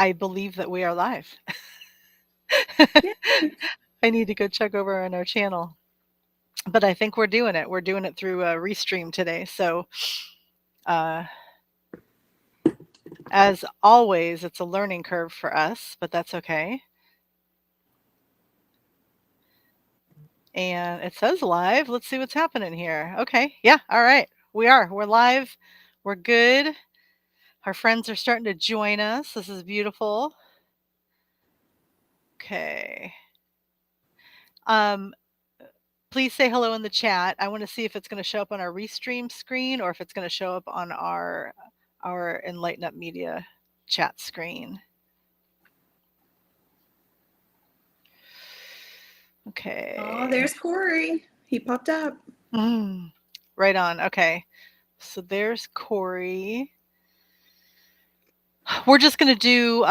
I believe that we are live. Yay. I need to go check over on our channel, but I think we're doing it. We're doing it through Restream today. So, uh, as always, it's a learning curve for us, but that's okay. And it says live. Let's see what's happening here. Okay. Yeah. All right. We are. We're live. We're good. Our friends are starting to join us. This is beautiful. Okay. Um, please say hello in the chat. I want to see if it's going to show up on our Restream screen or if it's going to show up on our Enlighten Up Media chat screen. Okay. Oh, there's Corey. He popped up. Right on. Okay. So there's Corey. We're just going to do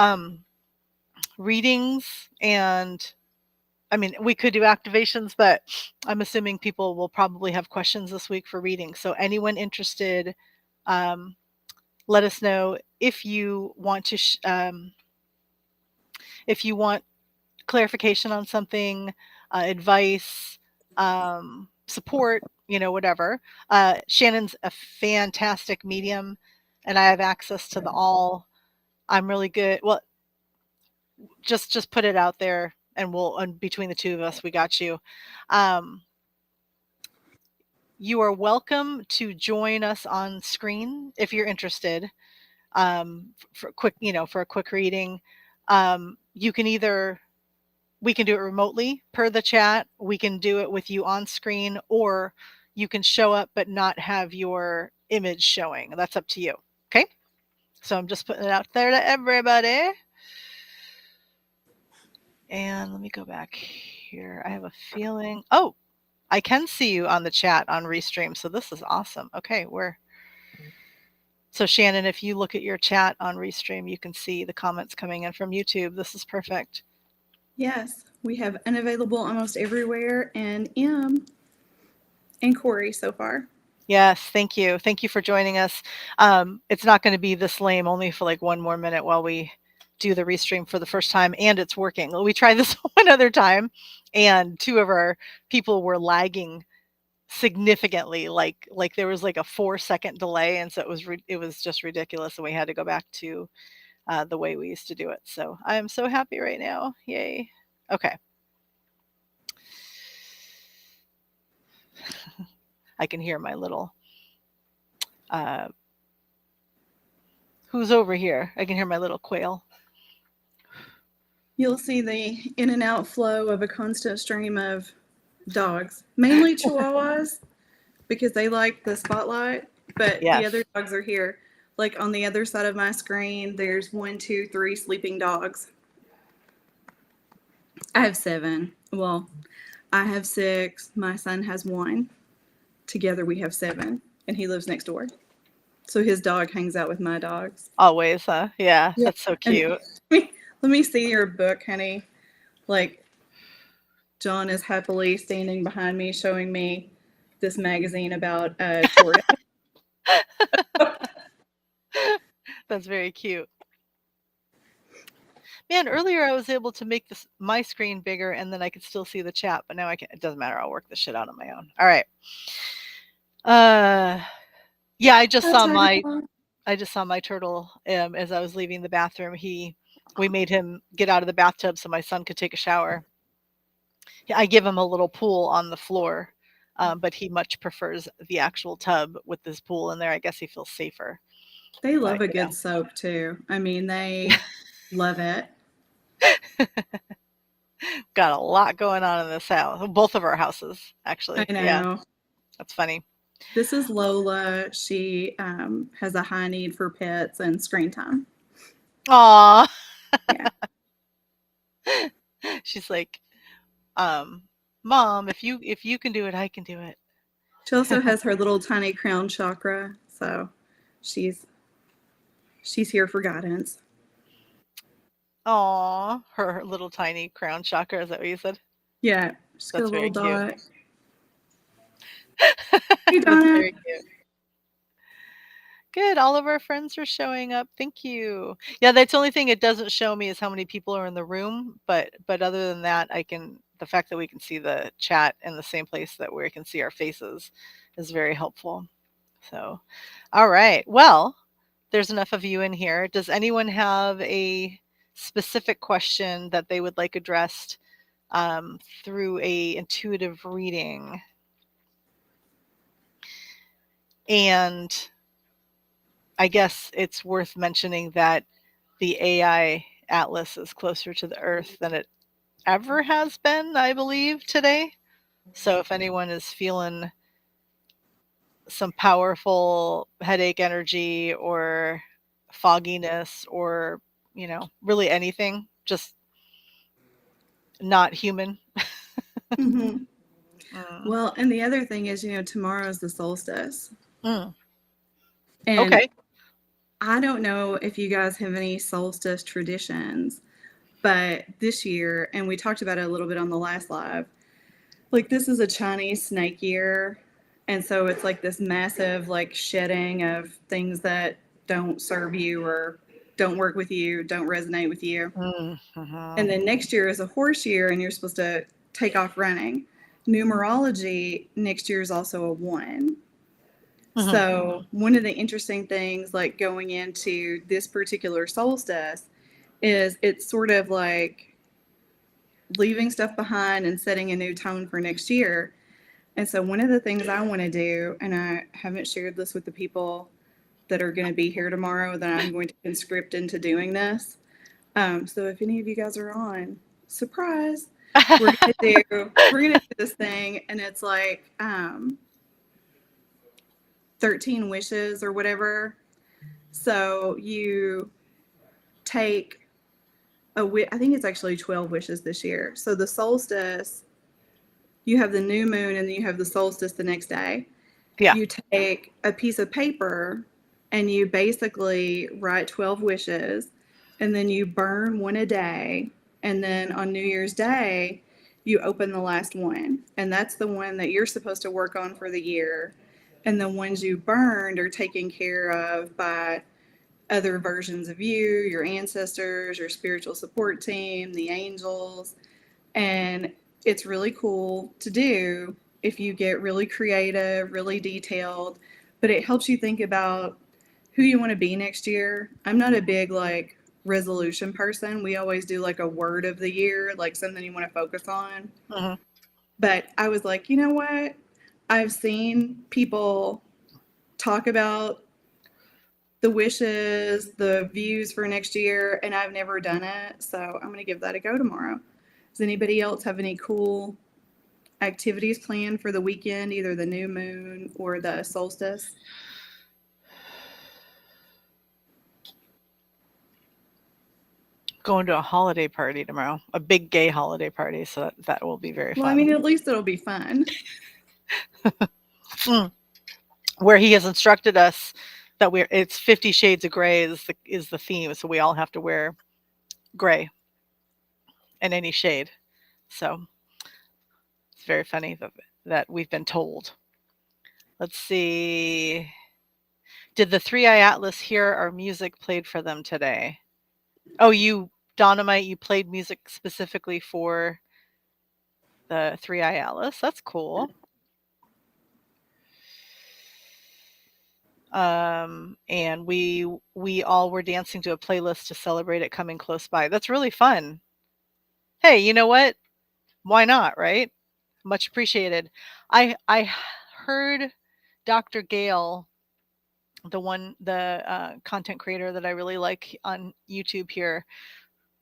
readings, and I mean, we could do activations, but I'm assuming people will probably have questions this week for readings. So anyone interested, let us know if you want to if you want clarification on something, advice, support, whatever. Shannon's a fantastic medium, and I have access to the all. I'm really good. Well, just put it out there, and between the two of us, we got you. You are welcome to join us on screen if you're interested. For a quick reading. You can we can do it remotely per the chat. We can do it with you on screen, or you can show up but not have your image showing. That's up to you. Okay. So I'm just putting it out there to everybody. And let me go back here. I have a feeling. Oh, I can see you on the chat on Restream. So this is awesome. Okay. So Shannon, if you look at your chat on Restream, you can see the comments coming in from YouTube. This is perfect. Yes, we have unavailable almost everywhere and M and Corey so far. Yes, thank you. Thank you for joining us. It's not going to be this lame, only for like one more minute while we do the Restream for the first time, and it's working. We tried this one other time, and two of our people were lagging significantly, like there was like a 4-second delay, and so it was just ridiculous, and we had to go back to the way we used to do it. So I am so happy right now. Yay. Okay. I can hear my little who's over here? I can hear my little quail. You'll see the in and out flow of a constant stream of dogs, mainly Chihuahuas, because they like the spotlight, but the Yes. other dogs are here. Like on the other side of my screen, there's 1, 2, 3 sleeping dogs. I have 7. Well, I have 6. My son has 1. Together we have 7, and he lives next door. So his dog hangs out with my dogs. Always, huh? Yeah, Yeah. that's so And cute. let me see your book, honey. Like, John is happily standing behind me, showing me this magazine about tortoise. That's very cute. Man, earlier I was able to make my screen bigger and then I could still see the chat, but now I can't. It doesn't matter. I'll work this shit out on my own. All right. Yeah, I just saw my turtle as I was leaving the bathroom. We made him get out of the bathtub so my son could take a shower. I give him a little pool on the floor, but he much prefers the actual tub with this pool in there. I guess he feels safer. They But love a good soap too. I mean, they love it. got a lot going on in this house. Both of our houses, actually. I Yeah, know. that's funny. This is Lola. She has a high need for pets and screen time. Aw. Yeah. She's like, Mom, if you can do it, I can do it. She also has her little tiny crown chakra, so she's here for guidance. Aw, her little tiny crown chakra. Is that what you said? Yeah, she's got a That's little very cute. dot. Hey, That's Donna. very cute. Good. All of our friends are showing up. Thank you. Yeah, that's the only thing it doesn't show me is how many people are in the room. But other than that, I can the fact that we can see the chat in the same place that we can see our faces is very helpful. So, all right. Well, there's enough of you in here. Does anyone have a specific question that they would like addressed through a intuitive reading? And I guess it's worth mentioning that the AI atlas is closer to the Earth than it ever has been, I believe, today. So if anyone is feeling some powerful headache energy or fogginess or, really anything, just not human. Mm-hmm. Mm. Well, and the other thing is, tomorrow's the solstice. Mm. And Okay. I don't know if you guys have any solstice traditions, but this year, and we talked about it a little bit on the last live, like this is a Chinese snake year. And so it's like this massive like shedding of things that don't serve you or don't work with you, don't resonate with you. Mm-hmm. And then next year is a horse year and you're supposed to take off running. Numerology next year is also a 1. Mm-hmm. So, one of the interesting things, like going into this particular solstice, is it's sort of like leaving stuff behind and setting a new tone for next year. And so, one of the things I want to do, and I haven't shared this with the people that are going to be here tomorrow, that I'm going to conscript into doing this. So, if any of you guys are on, surprise, we're gonna do this thing, and it's like 13 wishes or whatever. So you take I think it's actually 12 wishes this year. So the solstice, you have the new moon and then you have the solstice the next day. Yeah. You take a piece of paper and you basically write 12 wishes and then you burn one a day. And then on New Year's Day, you open the last one. And that's the one that you're supposed to work on for the year. And the ones you burned are taken care of by other versions of you, your ancestors, your spiritual support team, the angels. And it's really cool to do if you get really creative, really detailed, but it helps you think about who you want to be next year. I'm not a big like resolution person. We always do like a word of the year, like something you want to focus on. Mm-hmm. But I was like, you know what? I've seen people talk about the wishes, the views for next year, and I've never done it. So I'm going to give that a go tomorrow. Does anybody else have any cool activities planned for the weekend, either the new moon or the solstice? Going to a holiday party tomorrow, a big gay holiday party. So that will be very Well, I fun. mean, at least it'll be fun. Mm. Where he has instructed us that it's 50 shades of gray is the theme. So we all have to wear gray in any shade. So it's very funny that we've been told. Let's see. Did the Three Eye Atlas hear our music played for them today? Oh, Dynamite, you played music specifically for the Three Eye Atlas. That's cool. And we all were dancing to a playlist to celebrate it coming close by. That's really fun. Hey, you know what? Why not, right? Much appreciated. I heard Dr. Gale, the content creator that I really like on YouTube here,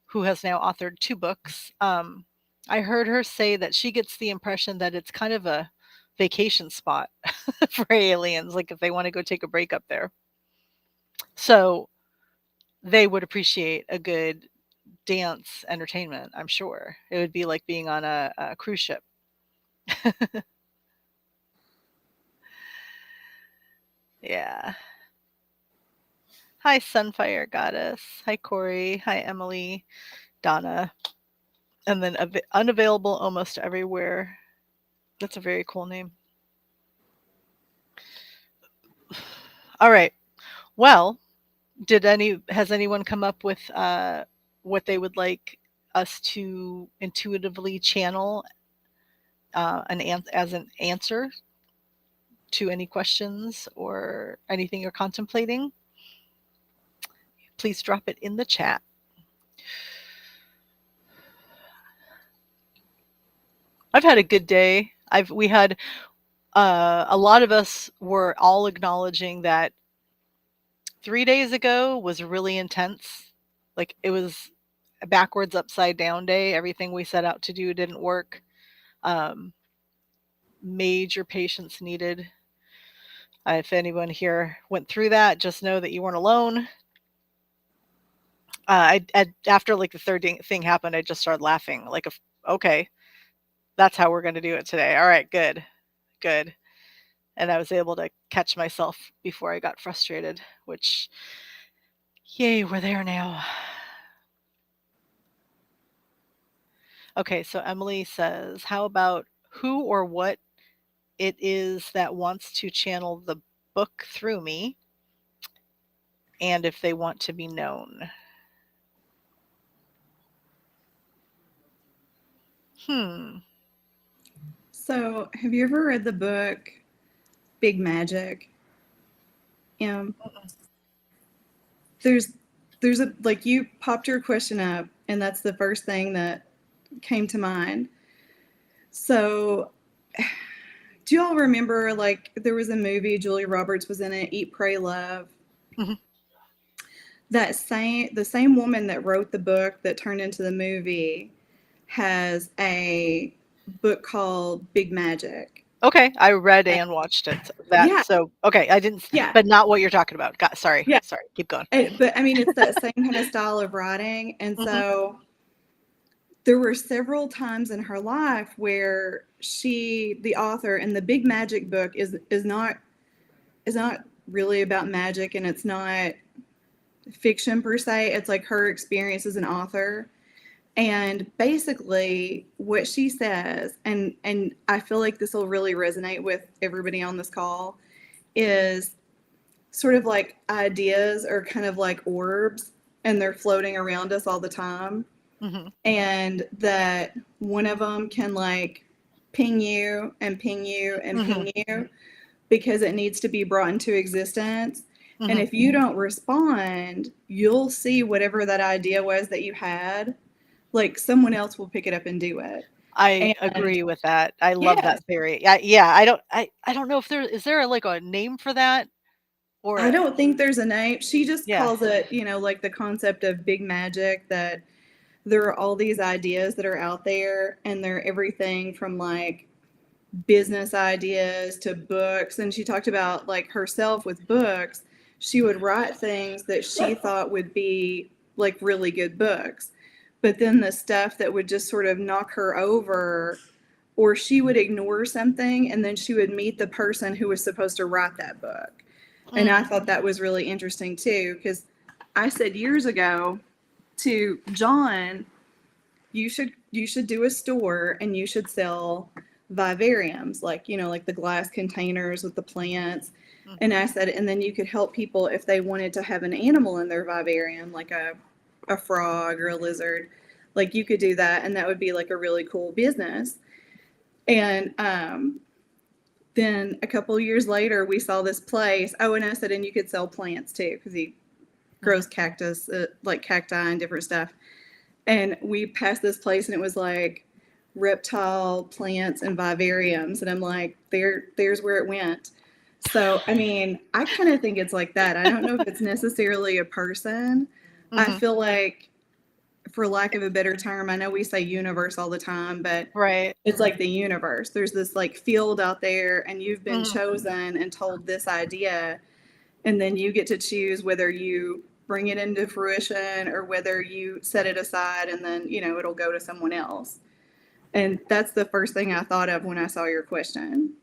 who has now authored 2 books. I heard her say that she gets the impression that it's kind of a vacation spot for aliens, like if they want to go take a break up there. So they would appreciate a good dance entertainment, I'm sure. It would be like being on a cruise ship. Yeah. Hi, Sunfire Goddess. Hi, Corey. Hi, Emily, Donna. And then unavailable almost everywhere. That's a very cool name. All right. Well, has anyone come up with what they would like us to intuitively channel as an answer to any questions or anything you're contemplating? Please drop it in the chat. I've had a good day. I've we had a lot of us were all acknowledging that 3 days ago was really intense. Like it was a backwards, upside down day. Everything we set out to do didn't work. Um, Major patience needed. If anyone here went through that, just know that you weren't alone. After like the thing happened, I just started laughing. Like, okay, that's how we're going to do it today. All right, good, good. And I was able to catch myself before I got frustrated, which, yay, we're there now. Okay, so Emily says, how about who or what it is that wants to channel the book through me and if they want to be known? Hmm. So, have you ever read the book Big Magic? There's there's a like you popped your question up and that's the first thing that came to mind. So, do y'all remember like there was a movie Julia Roberts was in it, Eat Pray Love? Mhm. The same woman that wrote the book that turned into the movie has a book called Big Magic. Okay, I read And and watched it. yeah, Okay, I didn't, yeah, but not what you're talking about. Sorry, yeah. sorry, keep going. But I mean, it's that same kind of style of writing. And Hmm. so there were several times in her life where the author, and the Big Magic book is not really about magic, and it's not fiction per se. It's like her experience as an author. And basically what she says, and I feel like this will really resonate with everybody on this call, is sort of like ideas are kind of like orbs and they're floating around us all the time. Hmm. And that one of them can like ping you and ping you and Hmm. ping you because it needs to be brought into existence. And Hmm. if you don't respond, you'll see whatever that idea was that you had, like someone else will pick it up and do it. I And agree with that. I love yes, that theory. Yeah, I don't know if there like a name for that or I don't think there's a name. She just yeah. calls it, like the concept of big magic, that there are all these ideas that are out there and they're everything from like business ideas to books. And she talked about like herself with books. She would write things that she thought would be like really good books. But then the stuff that would just sort of knock her over, or she would ignore something and then she would meet the person who was supposed to write that book. And I Mm. thought that was really interesting too, because I said years ago to John, you should do a store and you should sell vivariums, like like the glass containers with the plants. And Mhm. I said, and then you could help people if they wanted to have an animal in their vivarium, like a frog or a lizard. Like you could do that, and that would be like a really cool business. And then a couple of years later, we saw this place. Oh, and I said, and you could sell plants too, because he Mhm. grows cactus, like cacti and different stuff. And we passed this place and it was like reptile plants and vivariums, and I'm like, there's where it went. So I mean, I kind of think it's like that. I don't know if it's necessarily a person. I Mhm. feel like, for lack of a better term, I know we say universe all the time, but Right. it's like the universe. There's this like field out there and you've been Mhm. chosen and told this idea, and then you get to choose whether you bring it into fruition or whether you set it aside and then it'll go to someone else. And that's the first thing I thought of when I saw your question.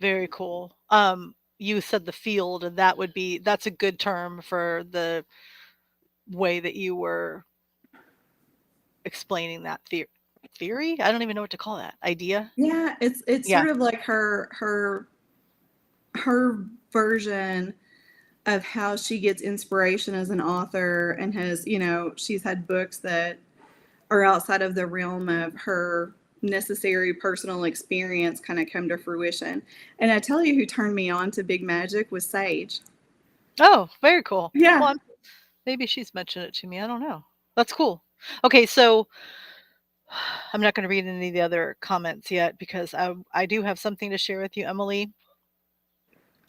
Very cool. You said the field, and that's a good term for the way that you were explaining that theory. I don't even know what to call that idea. Yeah, it's Yeah. sort of like her version of how she gets inspiration as an author and has, she's had books that are outside of the realm of her necessary personal experience kind of come to fruition. And I tell you who turned me on to Big Magic was Sage. Oh, very cool. Yeah. Well, maybe she's mentioned it to me. I don't know. That's cool. Okay, so I'm not going to read any of the other comments yet because I do have something to share with you, Emily.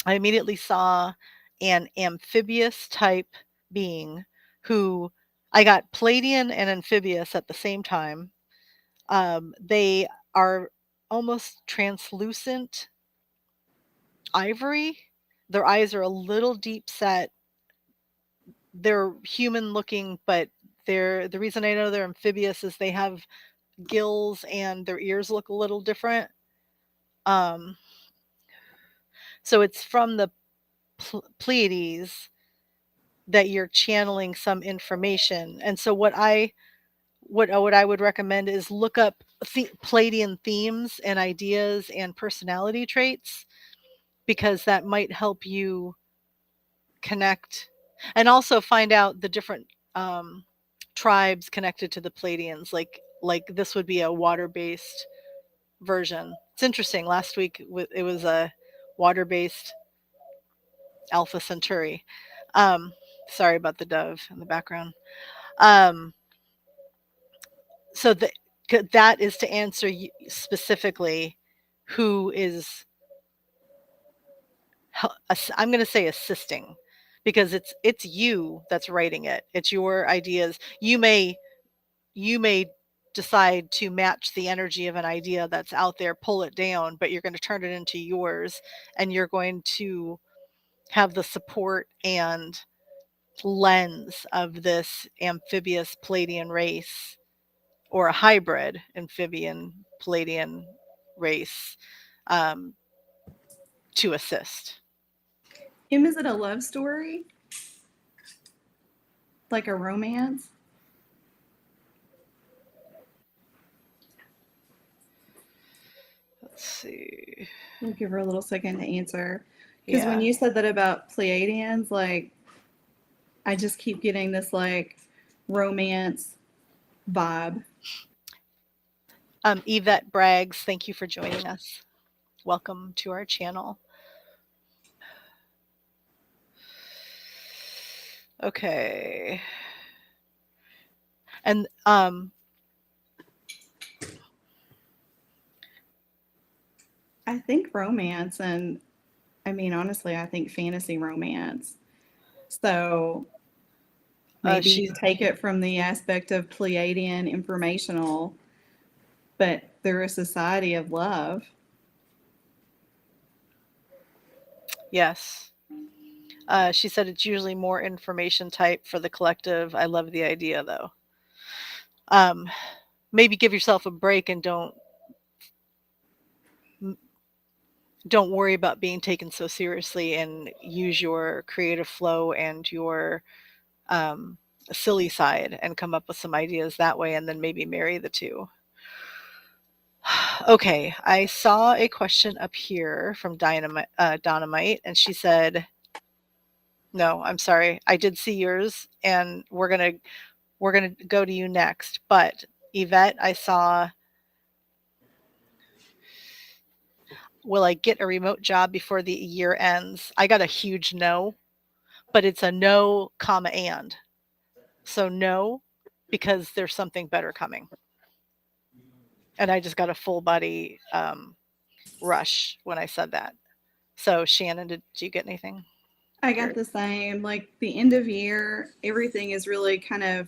I immediately saw an amphibious type being who I got Palladian and amphibious at the same time. They are almost translucent ivory. Their eyes are a little deep set. They're human looking, but the reason I know they're amphibious is they have gills and their ears look a little different. Um, so it's from the Pleiades that you're channeling some information. And so what I would recommend is look up Palladian themes and ideas and personality traits because that might help you connect and also find out the different um, tribes connected to the Palladians. Like this would be a water-based version. It's interesting. Last week it was a water-based Alpha Centauri. Um, Sorry about the dove in the background. Um, so that is to answer specifically who is I'm going to say assisting because it's you that's writing it. It's your ideas. You may decide to match the energy of an idea that's out there, pull it down, but you're going to turn it into yours and you're going to have the support and lens of this amphibious Palladian race or a hybrid amphibian Palladian race um, to assist. Is it a love story? Like a romance? Let's see. We'll give her a little second to answer. Because when Yeah. you said that about Pleiadians, like, I just keep getting this, like, romance vibe. Yvette Braggs, thank you for joining us. Welcome to our channel. Okay. And I think romance, and I mean, honestly, I think fantasy romance. So maybe you she take it from the aspect of Pleiadian informational, but they're a society of love. yes. She said it's usually more information type for the collective. I love the idea though. Um, Maybe give yourself a break and don't worry about being taken so seriously and use your creative flow and your um, silly side and come up with some ideas that way and then maybe marry the two. Okay, I saw a question up here from Dynamite, and she said, "No, I'm sorry, I did see yours, and we're gonna go to you next." But Yvette, I saw, will I get a remote job before the year ends? I got a huge no, but it's a no, comma and. So no, because there's something better coming, and I just got a full body rush when I said that. So Shannon, did you get anything? I got Your the same. Like the end of year, everything is really kind of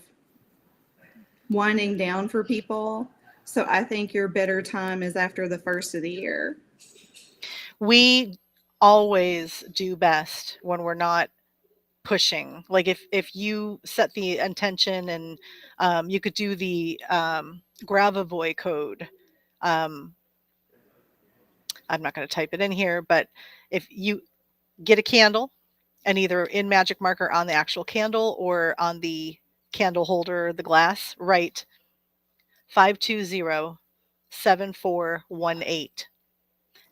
winding down for people. So I think your better time is after the first of the year. We always do best when we're not pushing. Like if you set the intention and you could do the Gravovoy code. Um, I'm not going to type it in here, but if you get a candle and either in magic marker on the actual candle or on the candle holder, the glass, write 5207418.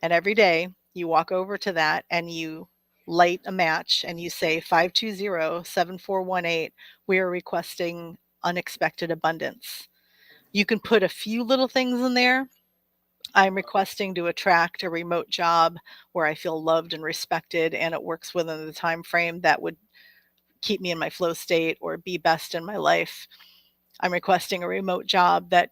And every day you walk over to that and you light a match and you say 520-7418, we are requesting unexpected abundance. You can put a few little things in there. I'm requesting to attract a remote job where I feel loved and respected and it works within the time frame that would keep me in my flow state or be best in my life. I'm requesting a remote job that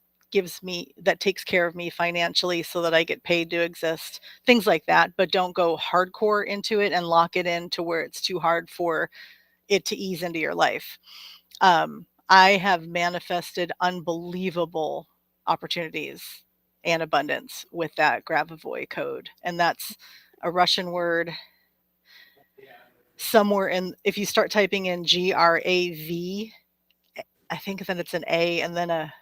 takes care of me financially so that I get paid to exist. Things like that, but don't go hardcore into it and lock it in to where it's too hard for it to ease into your life. I have manifested unbelievable opportunities and abundance with that Grabavoy code. And that's a Russian word somewhere in, if you start typing in GRAV, I think then it's an A and then a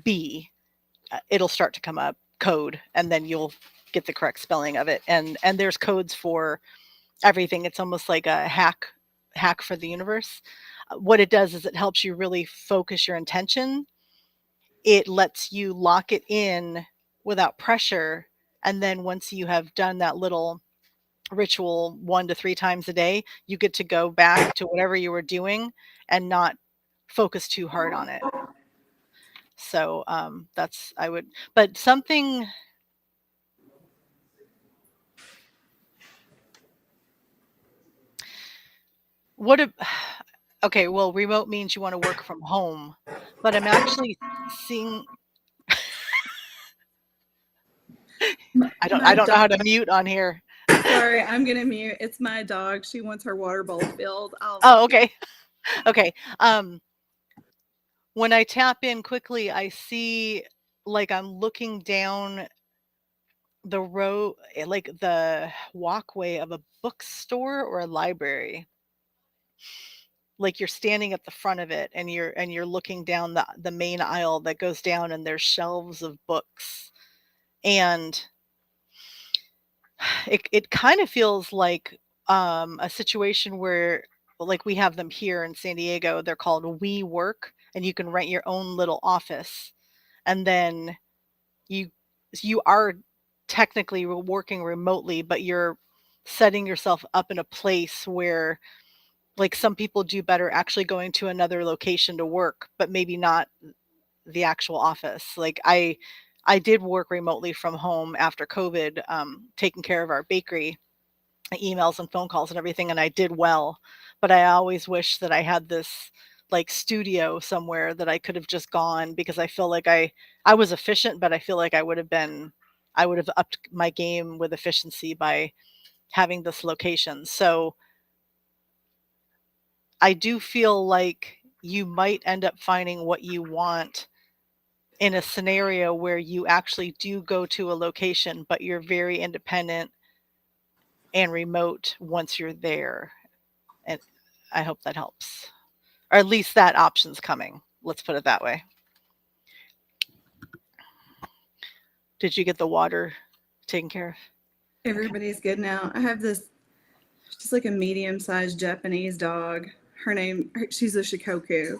B, it'll start to come up code and then you'll get the correct spelling of it. And there's codes for everything. It's almost like a hack for the universe. What it does is it helps you really focus your intention. It lets you lock it in without pressure. And then once you have done that little ritual 1 to 3 times a day, you get to go back to whatever you were doing and not focus too hard on it. So that's, I would, but something, what a, okay, well, remote means you want to work from home, but I'm actually seeing, I My don't know dog. how to mute on here. Sorry, I'm gonna mute. It's my dog. She wants her water bowl filled. I'll. Oh, okay. Okay. When I tap in quickly, I see like I'm looking down the road, like the walkway of a bookstore or a library. Like you're standing at the front of it and you're looking down the main aisle that goes down and there's shelves of books. And it kind of feels like a situation where like we have them here in San Diego. They're called WeWork, and you can rent your own little office, and then you you are technically working remotely, but you're setting yourself up in a place where like some people do better actually going to another location to work, but maybe not the actual office. Like I did work remotely from home after COVID, taking care of our bakery, emails and phone calls and everything, and I did well. But I always wish that I had this like studio somewhere that I could have just gone because I feel like I was efficient, but I feel like I would have upped my game with efficiency by having this location. So I do feel like you might end up finding what you want in a scenario where you actually do go to a location, but you're very independent and remote once you're there. And I hope that helps. Or at least that option's coming. Let's put it that way. Did you get the water taken care of? Okay. Everybody's good now. I have this. She's like a medium-sized Japanese dog. She's a Shikoku,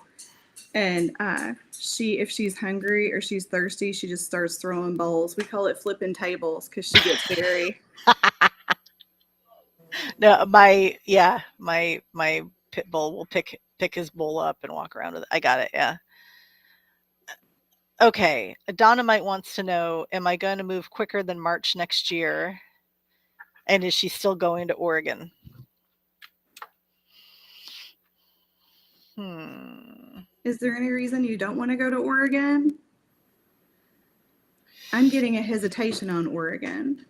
and if she's hungry or she's thirsty, she just starts throwing bowls. We call it flipping tables because she gets very. No, my pit bull will pick his bowl up and walk around with it. I got it. Yeah. Okay. Dynamite wants to know, am I going to move quicker than March next year? And is she still going to Oregon? Is there any reason you don't want to go to Oregon? I'm getting a hesitation on Oregon.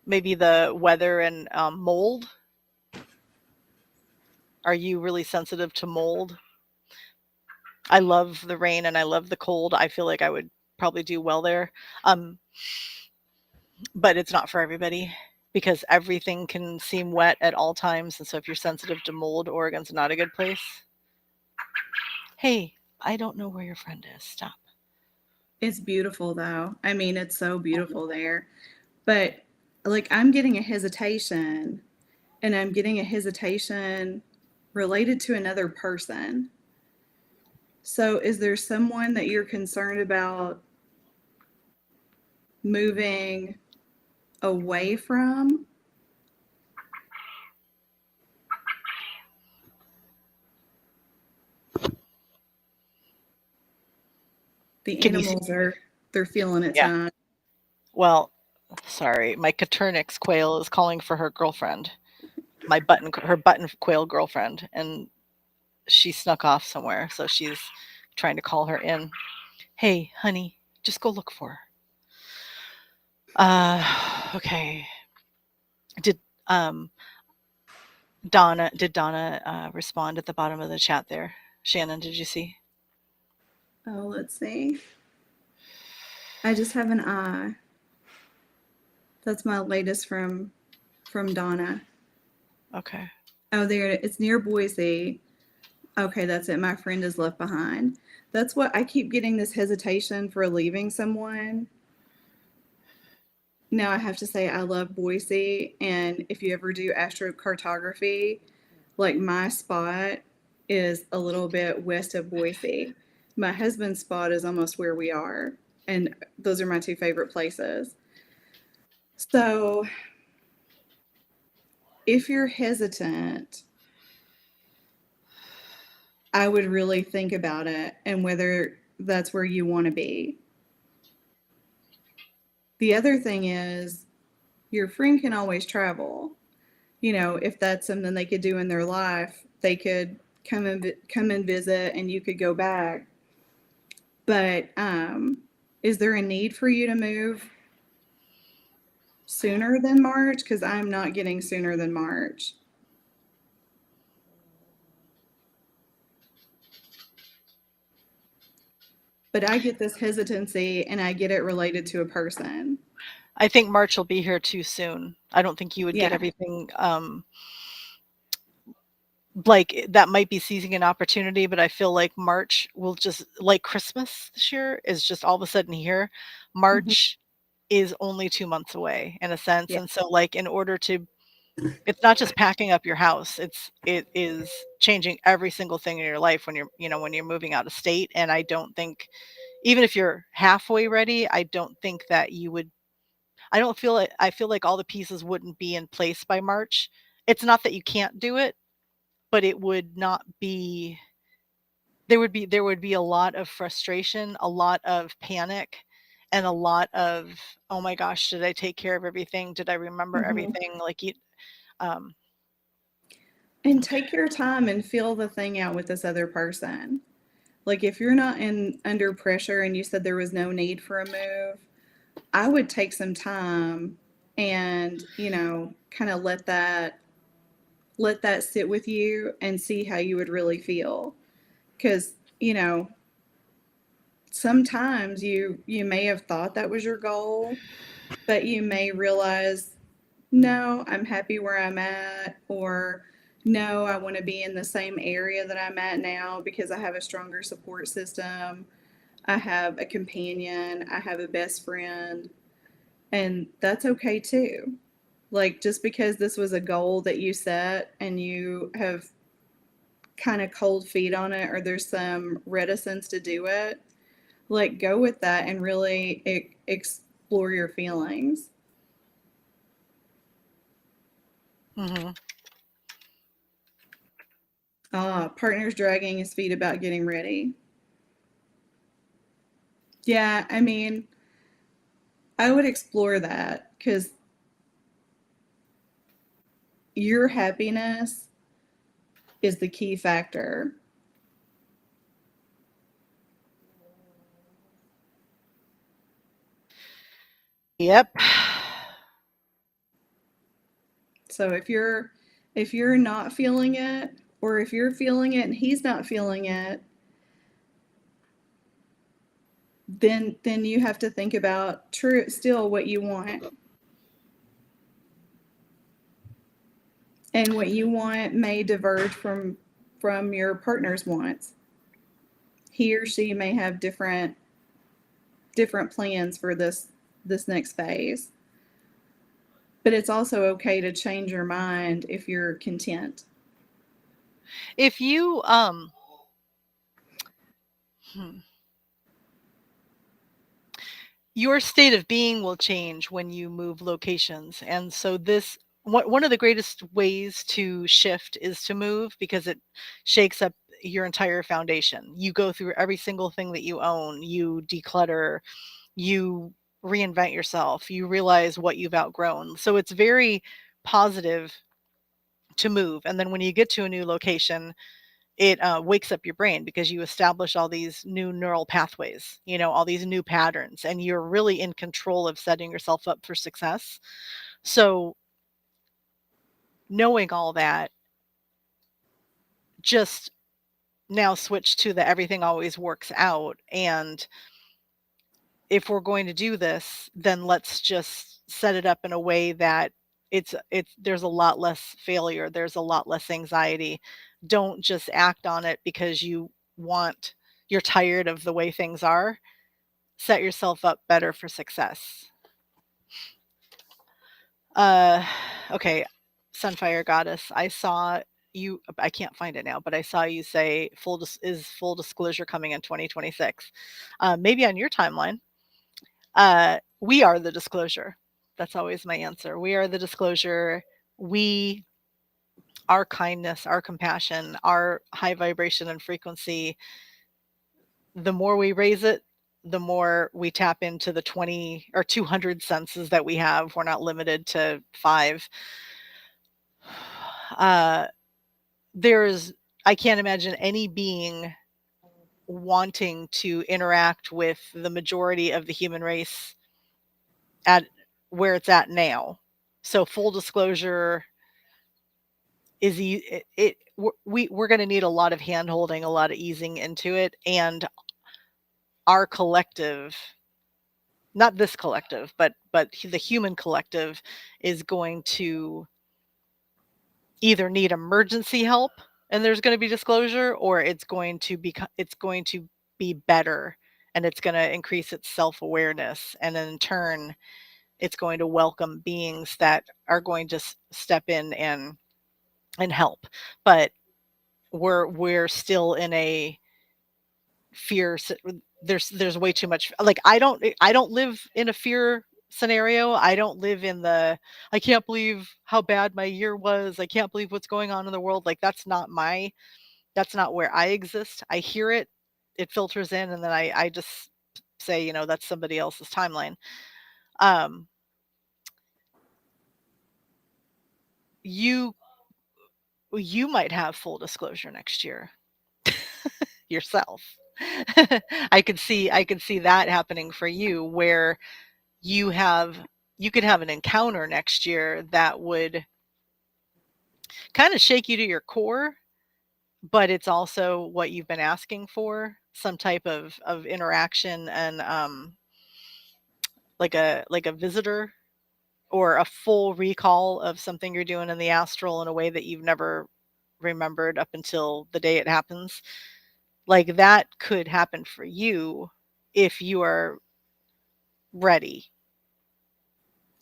Maybe the weather and mold. Are you really sensitive to mold? I love the rain and I love the cold. I feel like I would probably do well there. Um, but it's not for everybody because everything can seem wet at all times. And so if you're sensitive to mold, Oregon's not a good place. Hey, I don't know where your friend is. Stop. It's beautiful though. I mean, it's so beautiful there. But like I'm getting a hesitation and I'm getting a hesitation related to another person. So is there someone that you're concerned about moving away from? The Can you see? animals are they're feeling it Yeah. tonight. Well, sorry, my Caternix quail is calling for her girlfriend, her button quail girlfriend, and she snuck off somewhere, so she's trying to call her in. Hey, honey, just go look for her. Okay. Did um Donna respond at the bottom of the chat there? Shannon, did you see? Oh, let's see. I just have an eye. That's my latest from Donna. Okay. Oh, there it's near Boise. Okay, that's it. My friend is left behind. That's what I keep getting this hesitation for leaving someone. Now I have to say I love Boise, and if you ever do astrocartography, like my spot is a little bit west of Boise. My husband's spot is almost where we are, and those are my two favorite places. So, if you're hesitant, I would really think about it and whether that's where you want to be. The other thing is, your friend can always travel. You know, if that's something they could do in their life, they could come and visit, and you could go back. But is there a need for you to move sooner than March? Because I'm not getting sooner than March. But I get this hesitancy, and I get it related to a person. I think March will be here too soon. I don't think you would get Yeah. everything like that might be seizing an opportunity, but I feel like March will just like Christmas this year is just all of a sudden here. Hmm. March is only 2 months away in a sense, Yeah. and so, like, in order to it's not just packing up your house, it is changing every single thing in your life when when you're moving out of state, and I don't think even if you're halfway ready, I don't think that you would I feel like all the pieces wouldn't be in place by March. It's not that you can't do it, but it would not be there would be a lot of frustration, a lot of panic, and a lot of, "Oh my gosh, did I take care of everything? Did I remember Hmm. everything?" Like, you um, And take your time and feel the thing out with this other person. Like if you're not in under pressure and you said there was no need for a move, I would take some time and, kind of let that sit with you and see how you would really feel. Cuz, sometimes you may have thought that was your goal, but you may realize, no, I'm happy where I'm at, or no, I want to be in the same area that I'm at now because I have a stronger support system. I have a companion, I have a best friend, and that's okay too. Like, just because this was a goal that you set and you have kind of cold feet on it, or there's some reticence to do it, like, go with that and really explore your feelings. mhm. Partner's dragging his feet about getting ready. Yeah, I mean, I would explore that because your happiness is the key factor. Yep. So if you're not feeling it, or if you're feeling it and he's not feeling it, then you have to think about true still what you want. And what you want may diverge from your partner's wants. He or she may have different plans for this next phase. But it's also okay to change your mind if you're content. If you, hmm, your state of being will change when you move locations, and so this one of the greatest ways to shift is to move because it shakes up your entire foundation. You go through every single thing that you own, you declutter, you reinvent yourself, you realize what you've outgrown. So it's very positive to move. And then when you get to a new location, it wakes up your brain because you establish all these new neural pathways, all these new patterns, and you're really in control of setting yourself up for success. So knowing all that, just now switch to the everything always works out. And if we're going to do this, then let's just set it up in a way that it's there's a lot less failure, there's a lot less anxiety. Don't just act on it because you're tired of the way things are. Set yourself up better for success. Uh okay, Sunfire Goddess, I saw you, I can't find it now, but I saw you say is full disclosure coming in 2026. Maybe on your timeline. We are the disclosure. That's always my answer. We are the disclosure. We, our kindness, our compassion, our high vibration and frequency, the more we raise it, the more we tap into the 20 or 200 senses that we have. We're not limited to 5. Uh, there's, I can't imagine any being wanting to interact with the majority of the human race at where it's at now. So full disclosure is we're going to need a lot of hand holding, a lot of easing into it, and our collective, not this collective, but the human collective is going to either need emergency help and there's going to be disclosure, or it's going to be better, and it's going to increase its self-awareness, and in turn it's going to welcome beings that are going to step in and help. But we're still in a fear. There's way too much. Like I don't live in a fear scenario. I don't live in the I can't believe how bad my year was. I can't believe what's going on in the world. Like that's not where I exist. I hear it, it filters in, and then I just say, that's somebody else's timeline. Um, you you might have full disclosure next year yourself. I could see that happening for you, where you have you could have an encounter next year that would kind of shake you to your core, but it's also what you've been asking for, some type of interaction, and like a visitor, or a full recall of something you're doing in the astral in a way that you've never remembered up until the day it happens. Like that could happen for you if you are ready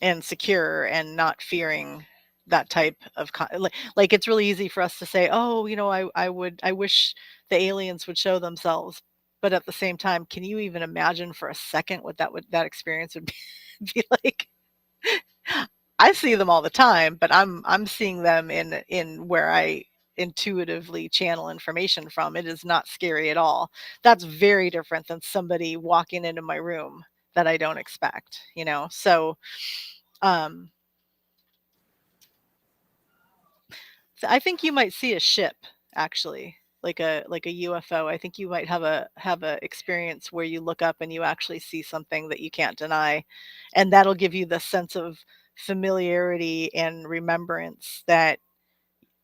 and secure and not fearing that type of like it's really easy for us to say, oh, I wish the aliens would show themselves. But at the same time, can you even imagine for a second what that experience would be like? I see them all the time, but I'm seeing them in where I intuitively channel information from. It is not scary at all. That's very different than somebody walking into my room that I don't expect. So um I think you might see a ship, actually, like a UFO. I think you might have a experience where you look up and you actually see something that you can't deny, and that'll give you the sense of familiarity and remembrance that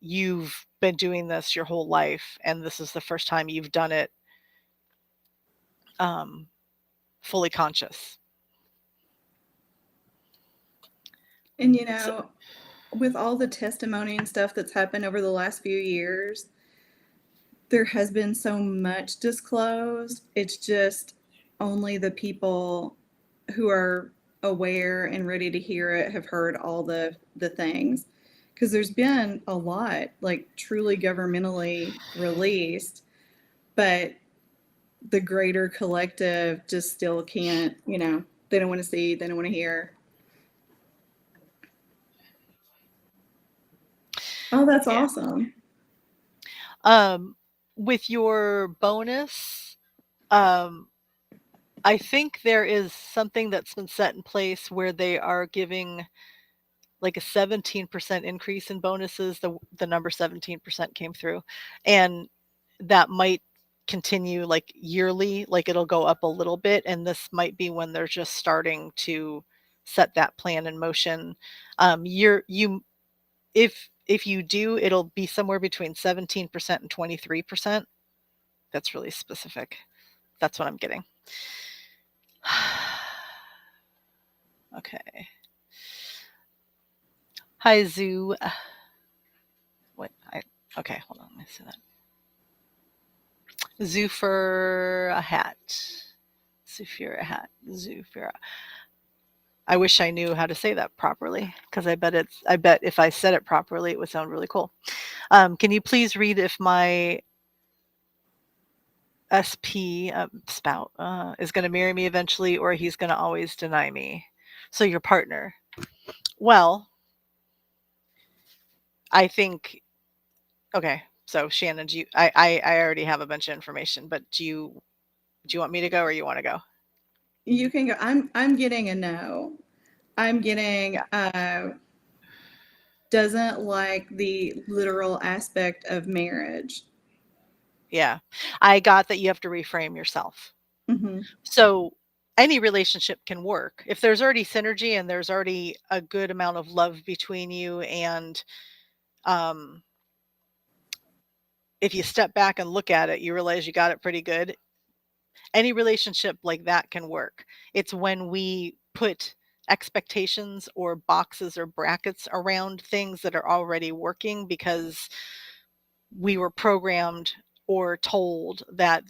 you've been doing this your whole life, and this is the first time you've done it um, fully conscious. And So, with all the testimony and stuff that's happened over the last few years, there has been so much disclosed. It's just only the people who are aware and ready to hear it have heard all the things. Because there's been a lot, like truly governmentally released, but the greater collective just still can't, they don't want to see, they don't want to hear. Oh, that's yeah. awesome. Um, with your bonus, um, I think there is something that's been set in place where they are giving like a 17% increase in bonuses. The number 17% came through, and that might continue like yearly, like it'll go up a little bit, and this might be when they're just starting to set that plan in motion. You if you do, it'll be somewhere between 17% and 23%. That's really specific. That's what I'm getting. Okay. Hi, Zoo. What? Okay, hold on. Let me see that. Zoofer a hat. Zoofer a hat. Zoofer. I wish I knew how to say that properly because I bet if I said it properly, it would sound really cool. Can you please read if my SP spout is going to marry me eventually or he's going to always deny me? So your partner. Well, I think okay. So Shannon, I already have a bunch of information, but do you want me to go or you want to go? You can go. I'm getting a no. I'm getting doesn't like the literal aspect of marriage. Yeah. I got that you have to reframe yourself. Hmm. So any relationship can work. If there's already synergy and there's already a good amount of love between you, and um, if you step back and look at it, you realize you got it pretty good. Any relationship like that can work. It's when we put expectations or boxes or brackets around things that are already working because we were programmed or told that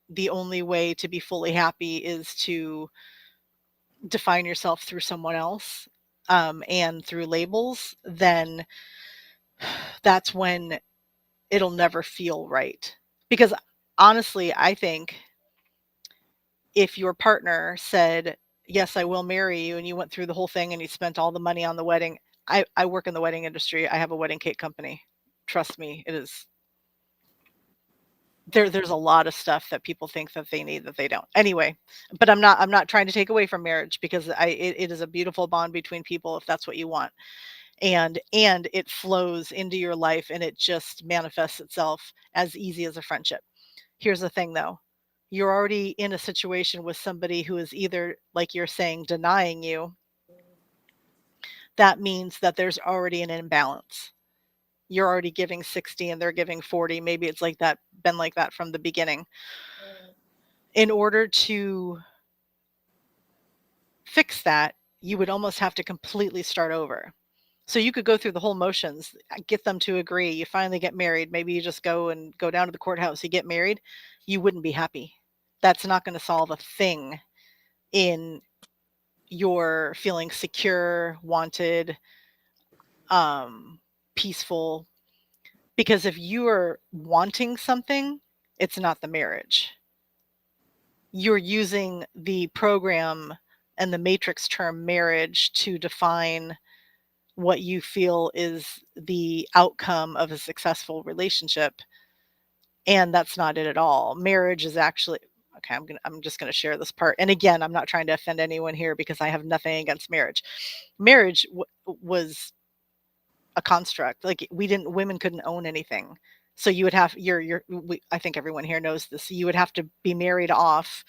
the only way to be fully happy is to define yourself through someone else, and through labels, then that's when it'll never feel right. Because honestly, I think if your partner said, "Yes, I will marry you," and you went through the whole thing and you spent all the money on the wedding, I work in the wedding industry. I have a wedding cake company. Trust me, it is there's a lot of stuff that people think that they need that they don't. Anyway, but I'm not trying to take away from marriage because it is a beautiful bond between people if that's what you want. And it flows into your life and it just manifests itself as easy as a friendship. Here's the thing though. You're already in a situation with somebody who is either, like you're saying, denying you. That means that there's already an imbalance. You're already giving 60 and they're giving 40. Maybe it's like that, been like that from the beginning. In order to fix that, you would almost have to completely start over. So you could go through the whole motions, get them to agree. You finally get married. Maybe you just go down to the courthouse, you get married. You wouldn't be happy. That's not going to solve a thing in your feeling secure, wanted, peaceful. Because if you are wanting something, it's not the marriage. You're using the program and the matrix term marriage to define what you feel is the outcome of a successful relationship, and that's not it at all. Marriage is actually okay, I'm just going to share this part. And again, I'm not trying to offend anyone here because I have nothing against marriage. Marriage was a construct. Like women couldn't own anything. So you would have I think everyone here knows this. You would have to be married off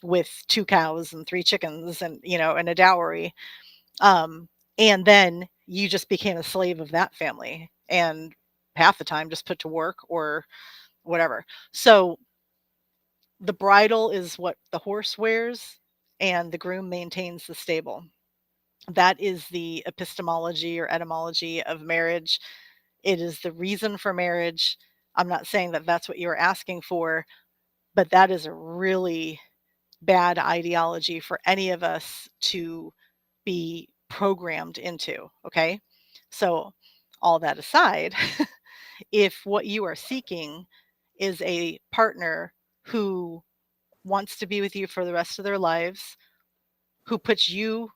with 2 cows and 3 chickens and and a dowry, um, and then you just became a slave of that family and half the time just put to work or whatever. So the bridle is what the horse wears and the groom maintains the stable. That is the epistemology or etymology of marriage. It is the reason for marriage. I'm not saying that that's what you were asking for, but that is a really bad ideology for any of us to be programmed into. Okay. So, all that aside, if what you are seeking is a partner who wants to be with you for the rest of their lives, who puts you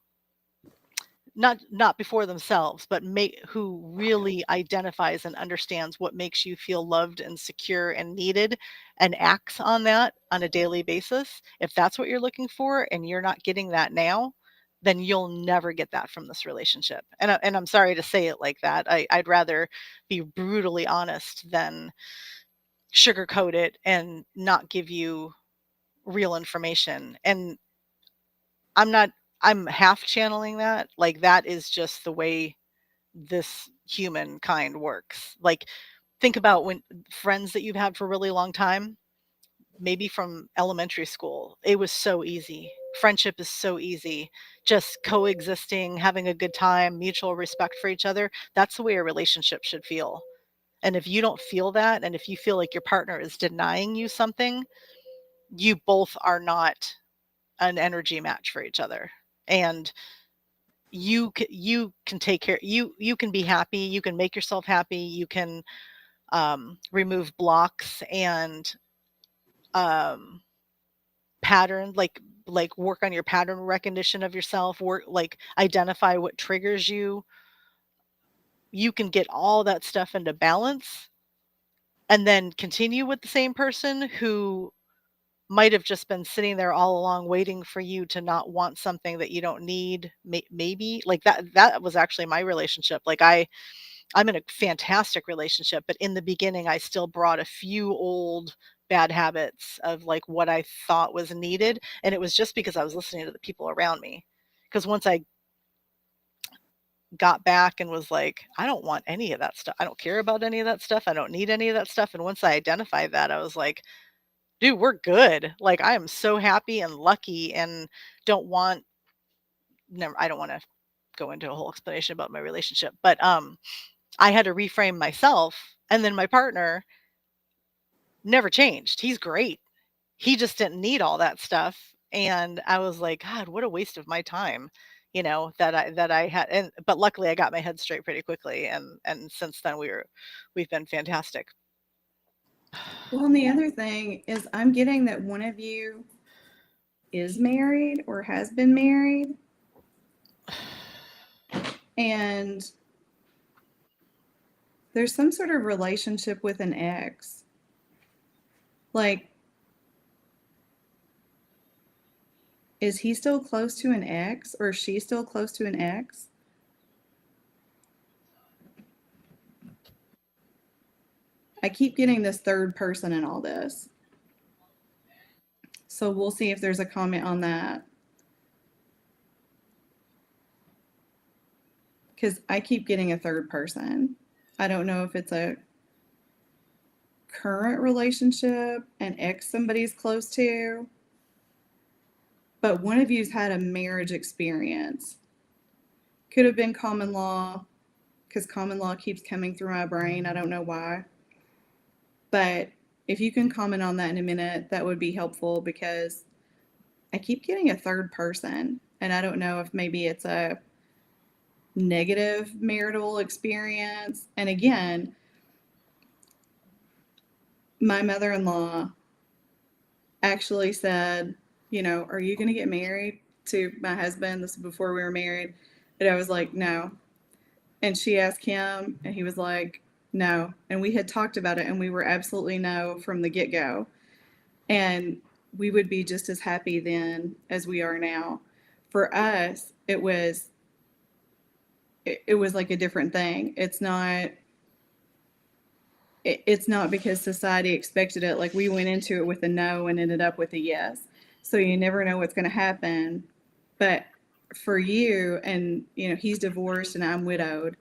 not before themselves, but who really identifies and understands what makes you feel loved and secure and needed and acts on that on a daily basis. If that's what you're looking for and you're not getting that now, then you'll never get that from this relationship. And I'm sorry to say it like that. I'd rather be brutally honest than sugarcoat it and not give you real information. And I'm not, I'm half channeling that. Like, that is just the way this humankind works. Like, think about when friends that you've had for a really long time, maybe from elementary school, it was so easy. Friendship is so easy. Just coexisting, having a good time, mutual respect for each other. That's the way a relationship should feel. And if you don't feel that, and if you feel like your partner is denying you something, you both are not an energy match for each other. And you can take care, you can be happy, you can make yourself happy, you can remove blocks and um, pattern, like work on your pattern recognition of yourself, work, like identify what triggers you. You can get all that stuff into balance and then continue with the same person who might have just been sitting there all along waiting for you to not want something that you don't need. Maybe like that was actually my relationship. Like, I'm in a fantastic relationship, but in the beginning, I still brought a few old bad habits of like what I thought was needed. And it was just because I was listening to the people around me. Because once I got back and was like, I don't want any of that stuff. I don't care about any of that stuff. I don't need any of that stuff. And once I identified that, I was like, dude, we're good. Like, I am so happy and lucky and don't want, never, I don't want to go into a whole explanation about my relationship, but I had to reframe myself, and then my partner never changed. He's great. He just didn't need all that stuff. And I was like, God, what a waste of my time, that I had. And but luckily I got my head straight pretty quickly. And since then we've been fantastic. Well, and the other thing is, I'm getting that one of you is married or has been married, and there's some sort of relationship with an ex. Like, is he still close to an ex, or is she still close to an ex? I keep getting this third person in all this. So we'll see if there's a comment on that. Because I keep getting a third person. I don't know if it's a current relationship, an ex somebody's close to, but one of you's had a marriage experience. Could have been common law, because common law keeps coming through my brain. I don't know why. But if you can comment on that in a minute, that would be helpful, because I keep getting a third person. And I don't know if maybe it's a negative marital experience. And again, my mother in law actually said, are you going to get married to my husband? This is before we were married. And I was like, no. And she asked him, and he was like, no. And we had talked about it, and we were absolutely no from the get go. And we would be just as happy then as we are now. For us, it was like a different thing. It's not because society expected it. Like, we went into it with a no and ended up with a yes. So you never know what's going to happen. But for you, and he's divorced and I'm widowed.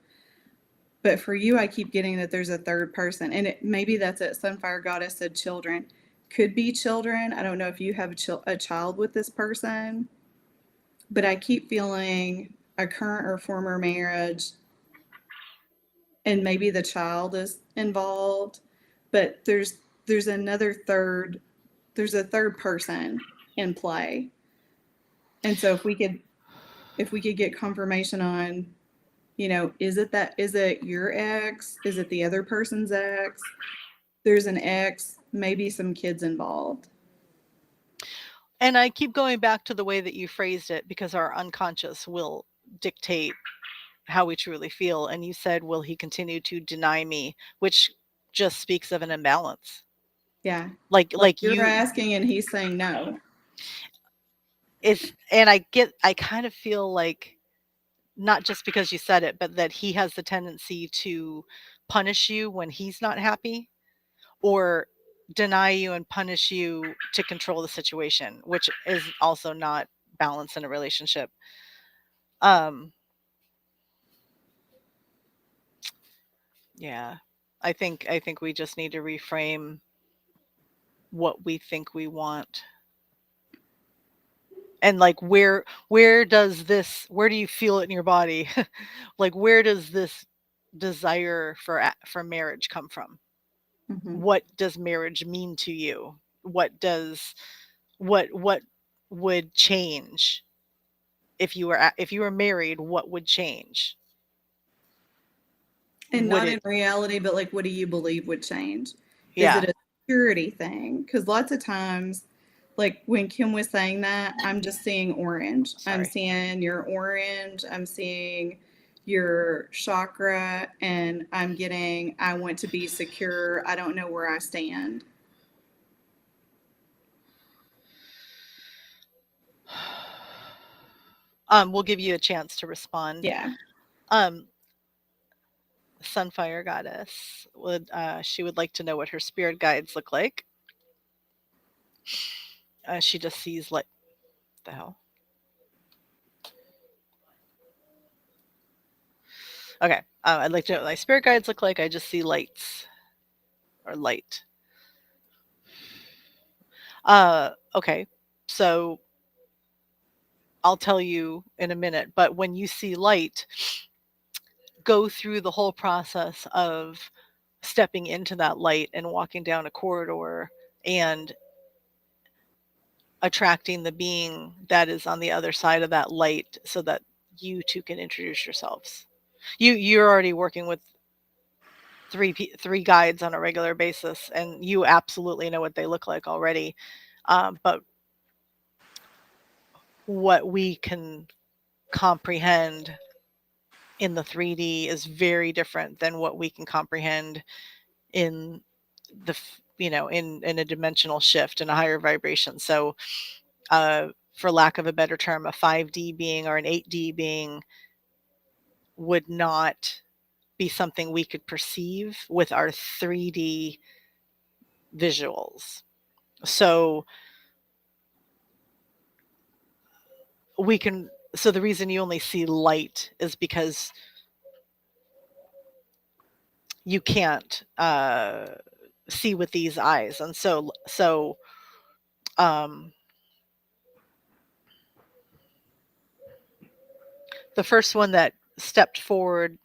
But for you, I keep getting that there's a third person, and maybe that's it. Sunfire Goddess said children. Could be children. I don't know if you have a child with this person, but I keep feeling a current or former marriage, and maybe the child is involved, but there's another third, there's a third person in play. And so if we could get confirmation on, is it your ex, is it the other person's ex, there's an ex, maybe some kids involved. And I keep going back to the way that you phrased it, because our unconscious will dictate how we truly feel. And you said, will he continue to deny me? Which just speaks of an imbalance. Yeah. Like Like you're you asking and he's saying no. it's and I kind of feel like, not just because you said it, but that he has the tendency to punish you when he's not happy, or deny you and punish you to control the situation, which is also not balance in a relationship. Um, yeah. I think we just need to reframe what we think we want. And like, where do you feel it in your body? Like, where does this desire for marriage come from? Hmm. What does marriage mean to you? What would change if you were married? What would change? And Would not in it? reality, but like, what do you believe would change? Is it Yeah. a security thing? Because lots of times, like when Kim was saying that, I'm just seeing orange. I'm Sorry. seeing your orange. I'm seeing your chakra, and I'm getting, I want to be secure. I don't know where I stand. We'll give you a chance to respond. Yeah. Um, Sunfire Goddess she would like to know what her spirit guides look like. She just sees like the hell. Okay. I'd like to know what my spirit guides look like. I just see lights or light. Okay. So I'll tell you in a minute, but when you see light, go through the whole process of stepping into that light and walking down a corridor and attracting the being that is on the other side of that light so that you two can introduce yourselves. You're already working with three guides on a regular basis, and you absolutely know what they look like already. But what we can comprehend in the 3D is very different than what we can comprehend in in a dimensional shift and a higher vibration. So for lack of a better term, a 5D being or an 8D being would not be something we could perceive with our 3D visuals. So the reason you only see light is because you can't see with these eyes. And um, the first one that stepped forward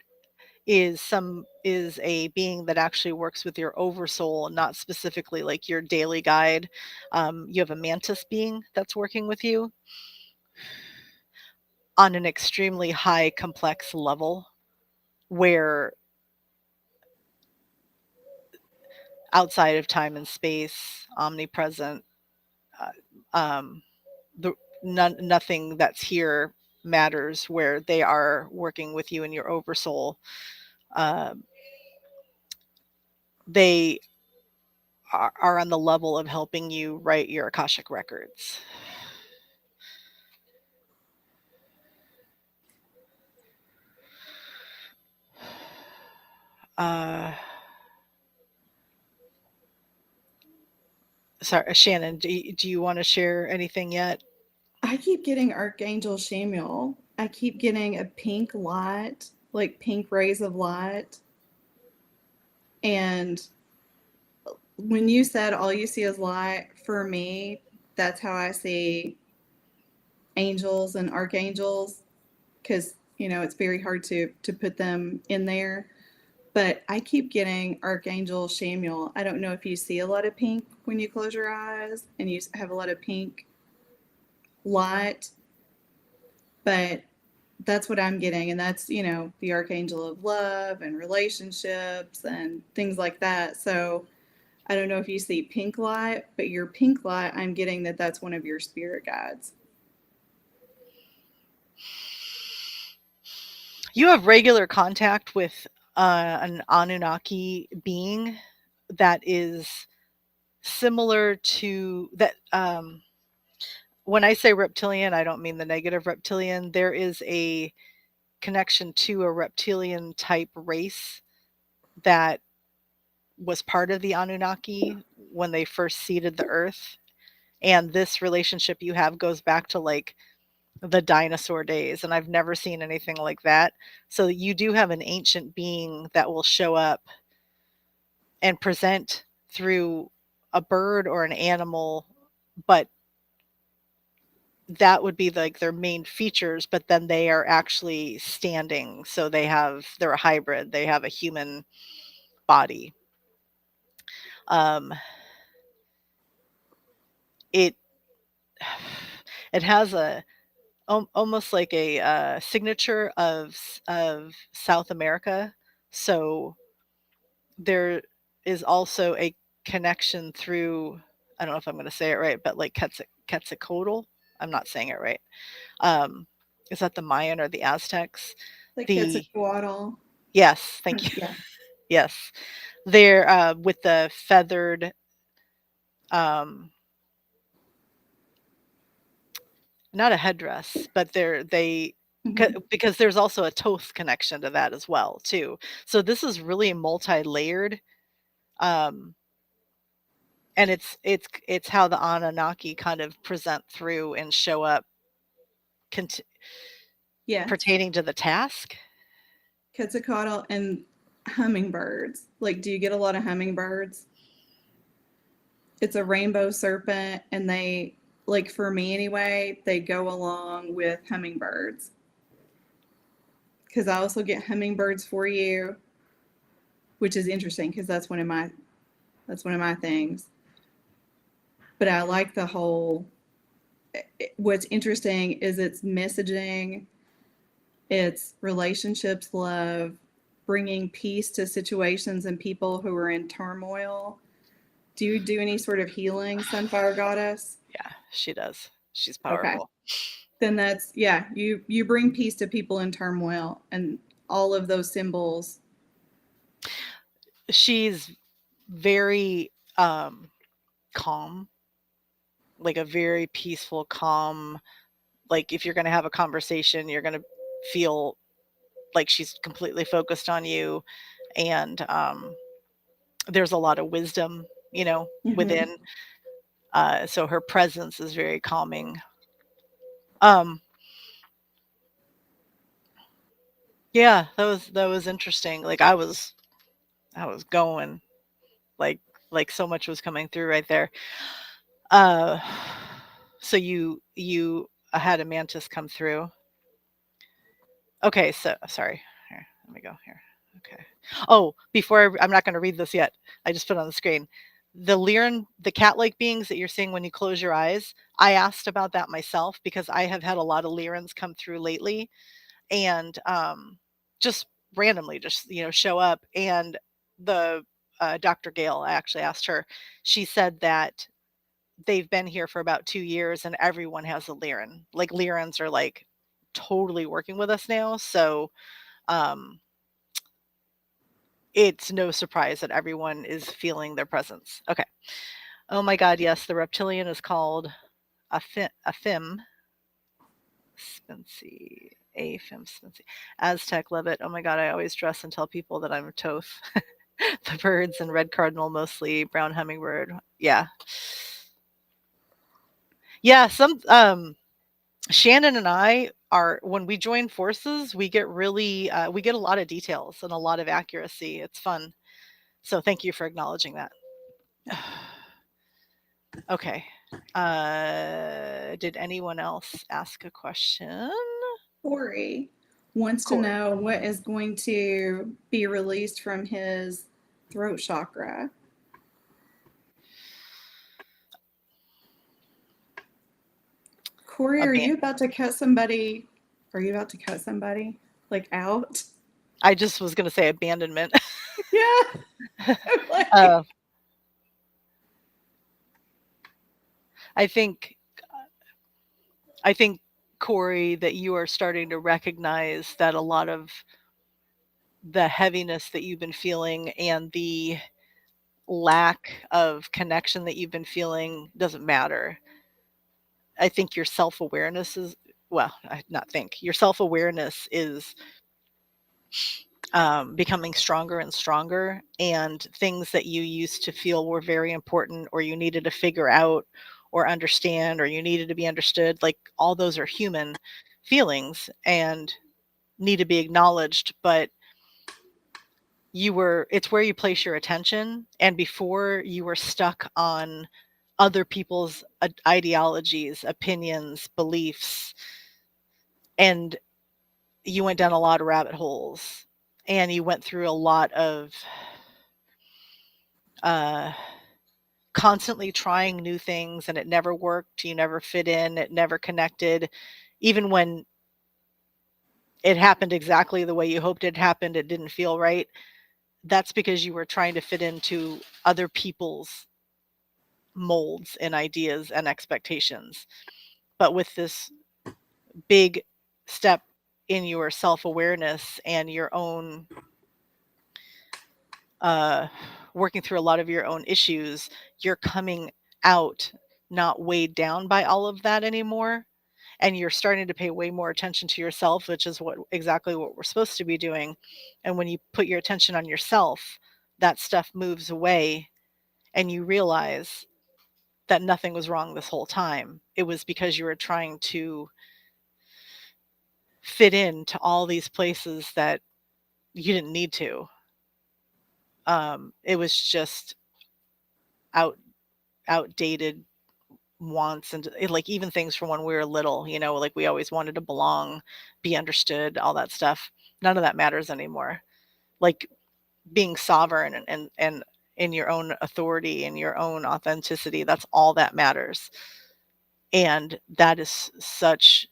is a being that actually works with your oversoul, not specifically like your daily guide. You have a mantis being that's working with you on an extremely high complex level, where outside of time and space, omnipresent, uh, um, the nothing that's here matters, where they are working with you in your oversoul. Um, they are on the level of helping you write your Akashic records. Uh, Sorry, Shannon, do you want to share anything yet? I keep getting Archangel Samuel. I keep getting a pink light, like pink rays of light. And when you said all you see is light, for me, that's how I see angels and archangels, because it's very hard to put them in there. But I keep getting Archangel Samuel. I don't know if you see a lot of pink when you close your eyes and you have a lot of pink light, but that's what I'm getting. And that's, the Archangel of love and relationships and things like that. So I don't know if you see pink light, but your pink light, I'm getting that that's one of your spirit guides. You have regular contact with an Anunnaki being that is similar to that. When I say reptilian, I don't mean the negative reptilian. There is a connection to a reptilian type race that was part of the Anunnaki when they first seeded the earth. And this relationship you have goes back to like the dinosaur days. And I've never seen anything like that. So you do have an ancient being that will show up and present through a bird or an animal, but that would be like their main features, but then they are actually standing. So they're a hybrid, they have a human body. Um, it it has a almost like a signature of South America. So there is also a connection through, I don't know if I'm going to say it right, but like Quetzalcoatl. I'm not saying it right. Um, is that the Mayan or the Aztecs? Like The Quetzalcoatl. Yes, thank you. Yeah. Yes, they're with the feathered, um, not a headdress, but Hmm. because there's also a Toth connection to that as well too. So this is really multi-layered, um, and it's how the Anunnaki kind of present through and show up cont- Yes. pertaining to the task. Quetzalcoatl and hummingbirds. Like, do you get a lot of hummingbirds? It's a rainbow serpent, and they, like, for me anyway, they go along with hummingbirds. Because I also get hummingbirds for you, which is interesting because that's one of my things. But I like the whole. What's interesting is its messaging, its relationships, love, bringing peace to situations and people who are in turmoil. Do you do any sort of healing, Sunfire Goddess? Yeah, she does. She's Okay. powerful. Then that's, yeah, you bring peace to people in turmoil, and all of those symbols. She's very calm, like a very peaceful, calm. Like if you're going to have a conversation, you're going to feel like she's completely focused on you, and there's a lot of wisdom, Hmm. within. So her presence is very calming. Um, yeah, that was interesting. Like I was going like so much was coming through right there. Uh, so you had a mantis come through. Okay, so sorry. Here, let me go here. Okay. Oh, I'm not going to read this yet. I just put it on the screen. The Lyran, the cat-like beings that you're seeing when you close your eyes, I asked about that myself because I have had a lot of Lyrans come through lately, and just randomly, just show up. And the Dr. Gale, I actually asked her. She said that they've been here for about 2 years, and everyone has a Lyran. Like Lyrans are like totally working with us now, so um, it's no surprise that everyone is feeling their presence. Okay. Oh my God, yes, the reptilian is called a fim Spency. A fim Spency. Aztec, love it. Oh my God, I always dress and tell people that I'm a Toth. The birds and red cardinal mostly, brown hummingbird. Yeah. Yeah, Shannon and I are when we join forces, we get a lot of details and a lot of accuracy. It's fun. So thank you for acknowledging that. Okay. Did anyone else ask a question? Corey wants to Corey. know what is going to be released from his throat chakra. Corey, A are ban- you about to cut somebody? Are you about to cut somebody like out? I just was gonna say abandonment. Yeah. Like, uh, I think I think Corey, that you are starting to recognize that a lot of the heaviness that you've been feeling and the lack of connection that you've been feeling doesn't matter. I think your self awareness is, well, not think, your self awareness is becoming stronger and stronger. And things that you used to feel were very important, or you needed to figure out or understand, or you needed to be understood, like all those are human feelings and need to be acknowledged. But it's where you place your attention. And before, you were stuck on other people's ideologies, opinions, beliefs, and you went down a lot of rabbit holes, and you went through a lot of uh, constantly trying new things, and it never worked. You never fit in, it never connected. Even when it happened exactly the way you hoped it happened, it didn't feel right. That's because you were trying to fit into other people's molds and ideas and expectations. But with this big step in your self-awareness and your own uh, working through a lot of your own issues, you're coming out not weighed down by all of that anymore. And you're starting to pay way more attention to yourself, which is exactly what we're supposed to be doing. And when you put your attention on yourself, that stuff moves away, and you realize that nothing was wrong this whole time. It was because you were trying to fit into all these places that you didn't need to. It was just out outdated wants, and like even things from when we were little, like we always wanted to belong, be understood, all that stuff. None of that matters anymore. Like being sovereign and in your own authority and your own authenticity, that's all that matters. And that is such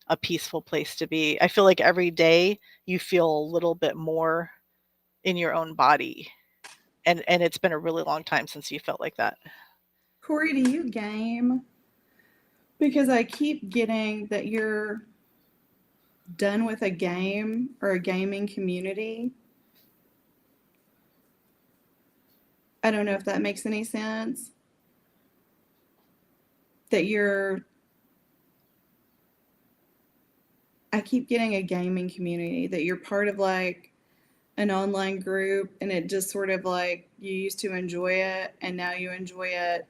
a peaceful place to be. I feel like every day you feel a little bit more in your own body. And it's been a really long time since you felt like that. Corey, do you game? Because I keep getting that you're done with a game or a gaming community. I don't know if that makes any sense. That I keep getting a gaming community, that you're part of like an online group, and it just sort of like you used to enjoy it and now you enjoy it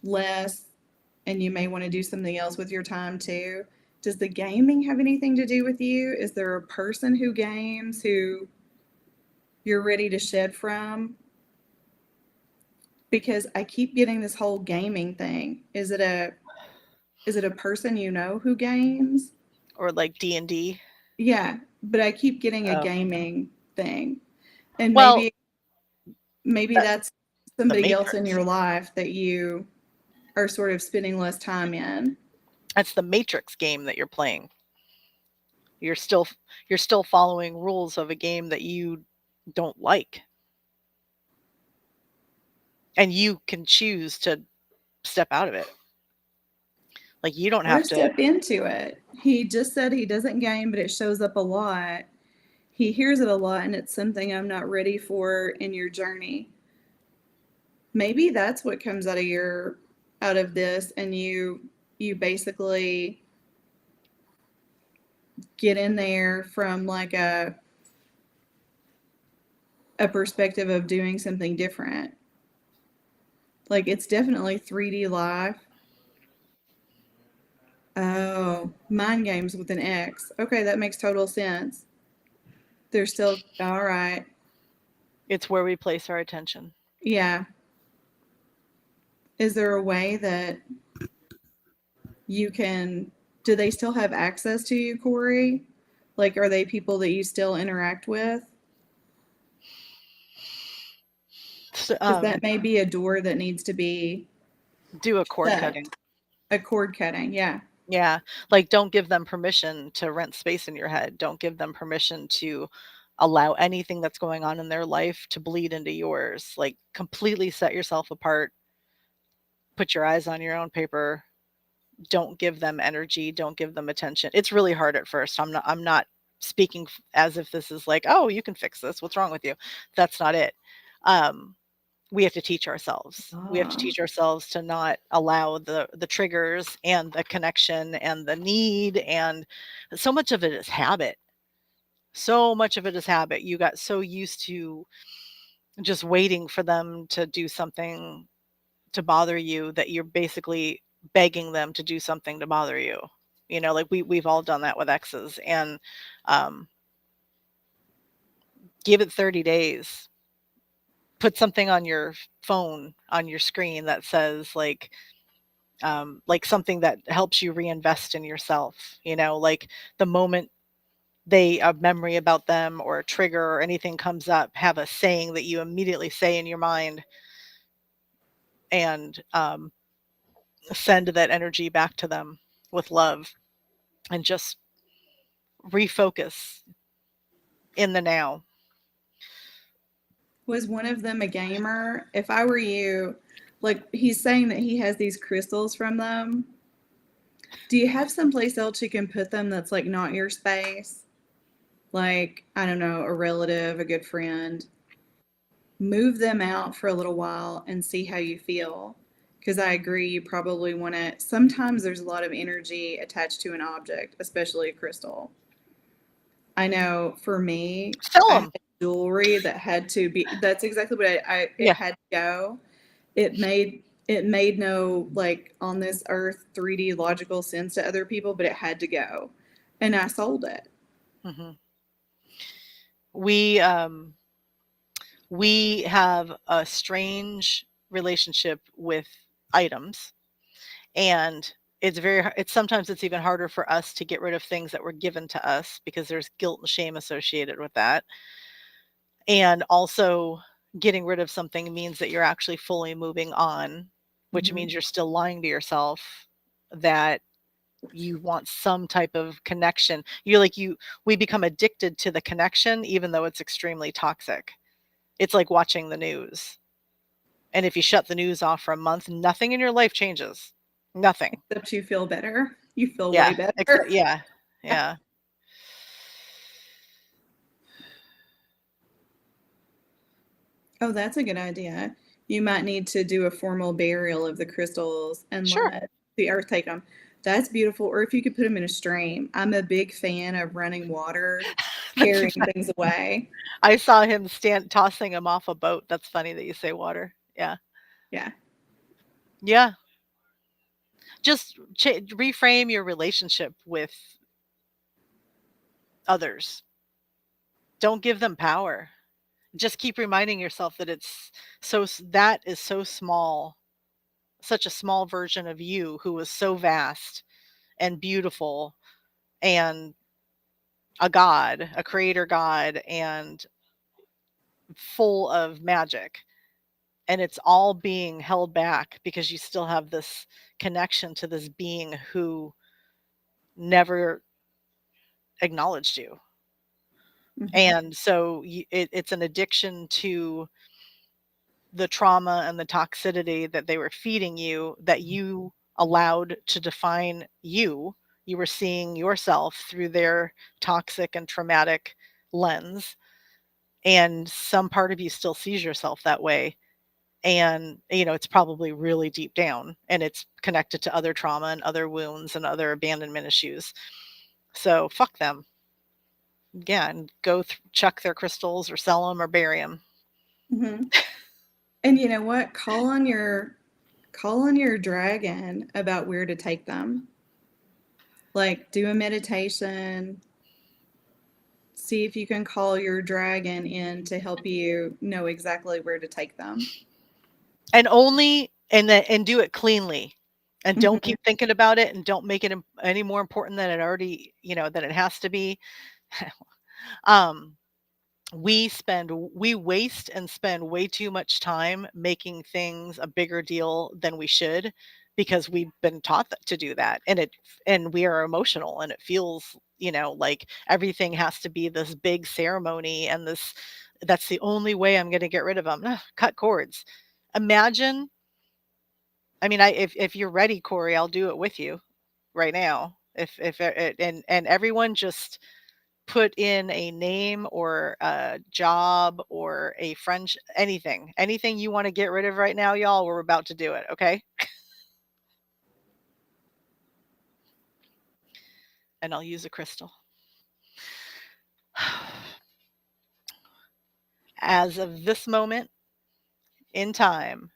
less, and you may want to do something else with your time too. Does the gaming have anything to do with you? Is there a person who games who you're ready to shed from? Because I keep getting this whole gaming thing. Is it a person you know who games? Or like D&D. Yeah, but I keep getting a Oh. gaming thing. And Well, maybe that, that's the somebody else in Matrix. your life that you are sort of spending less time in. That's the Matrix game that you're playing. You're still you're still following rules of a game that you don't like. And you can choose to step out of it. Like you don't Or have to. step into it. He just said he doesn't game, but it shows up a lot. He hears it a lot, and it's something I'm not ready for in your journey. Maybe that's what comes out of this, and you basically get in there from like a perspective of doing something different. Like it's definitely 3D life. Oh, mind games with an X. Okay, that makes total sense. They're still all right. It's where we place our attention. Yeah. Is there a way that you can? Do they still have access to you, Corey? Like, are they people that you still interact with? So, Because that may be a door that needs to be do a cord shut. cutting. A cord cutting. Yeah. Yeah. Like don't give them permission to rent space in your head. Don't give them permission to allow anything that's going on in their life to bleed into yours. Like completely set yourself apart. Put your eyes on your own paper. Don't give them energy, don't give them attention. It's really hard at first. I'm not speaking as if this is like, "Oh, you can fix this. What's wrong with you?" That's not it. Um, we have to teach ourselves. We have to Ah, teach ourselves to not allow the triggers and the connection and the need, and so much of it is habit. So much of it is habit. You got so used to just waiting for them to do something to bother you that you're basically begging them to do something to bother you. Like we've all done that with exes, and um, give it 30 days. Put something on your phone, on your screen that says like something that helps you reinvest in yourself. Like the moment a memory about them or a trigger or anything comes up, have a saying that you immediately say in your mind, and send that energy back to them with love, and just refocus in the now. was one of them a gamer? If I were you, like he's saying that he has these crystals from them. Do you have someplace else you can put them that's like not your space? Like, I don't know, a relative, a good friend. Move them out for a little while and see how you feel. Because I agree, you probably want to. Sometimes there's a lot of energy attached to an object, especially a crystal. I know for me, Sell I had them. jewelry that had to be. That's exactly what it Yeah. had to go. It made no like on this earth 3D logical sense to other people, but it had to go, and I sold it. Hmm. We um we have a strange relationship with items, and it's sometimes it's even harder for us to get rid of things that were given to us because there's guilt and shame associated with that. And also, getting rid of something means that you're actually fully moving on, which Hmm. means you're still lying to yourself that you want some type of connection. We become addicted to the connection even though it's extremely toxic. It's like watching the news. And if you shut the news off for a month, nothing in your life changes. Nothing. Except you feel better. You feel way Yeah. better. Yeah. Yeah. Oh, that's a good idea. You might need to do a formal burial of the crystals and Sure. let the earth take them. That's beautiful. Or if you could put them in a stream. I'm a big fan of running water, That's carrying things away. I saw him stand tossing him off a boat. That's funny that you say water. Yeah. Yeah. Yeah. Just reframe your relationship with others. Don't give them power. Just keep reminding yourself that that is so small, such a small version of you who was so vast and beautiful, and a god, a creator god, and full of magic. And it's all being held back because you still have this connection to this being who never acknowledged you. Hmm. And so it's an addiction to the trauma and the toxicity that they were feeding you, that you allowed to define you. You were seeing yourself through their toxic and traumatic lens. And some part of you still sees yourself that way. And, it's probably really deep down, and it's connected to other trauma and other wounds and other abandonment issues. So fuck them. Yeah. And go chuck their crystals or sell them or bury them. Hmm. And you know what? Call on your dragon about where to take them. Like do a meditation. See if you can call your dragon in to help you know exactly where to take them. And do it cleanly, and don't Hmm. keep thinking about it, and don't make it any more important than it already, than it has to be. um we waste and spend way too much time making things a bigger deal than we should, because we've been taught to do that, and we are emotional, and it feels, like everything has to be this big ceremony, and that's the only way I'm going to get rid of them. Cut cords. Imagine, I mean, if you're ready, Corey, I'll do it with you. right now. If it, and everyone just put in a name or a job or a friend, anything you want to get rid of right now, y'all. We're about to do it. Okay. And I'll use a crystal. As of this moment in time,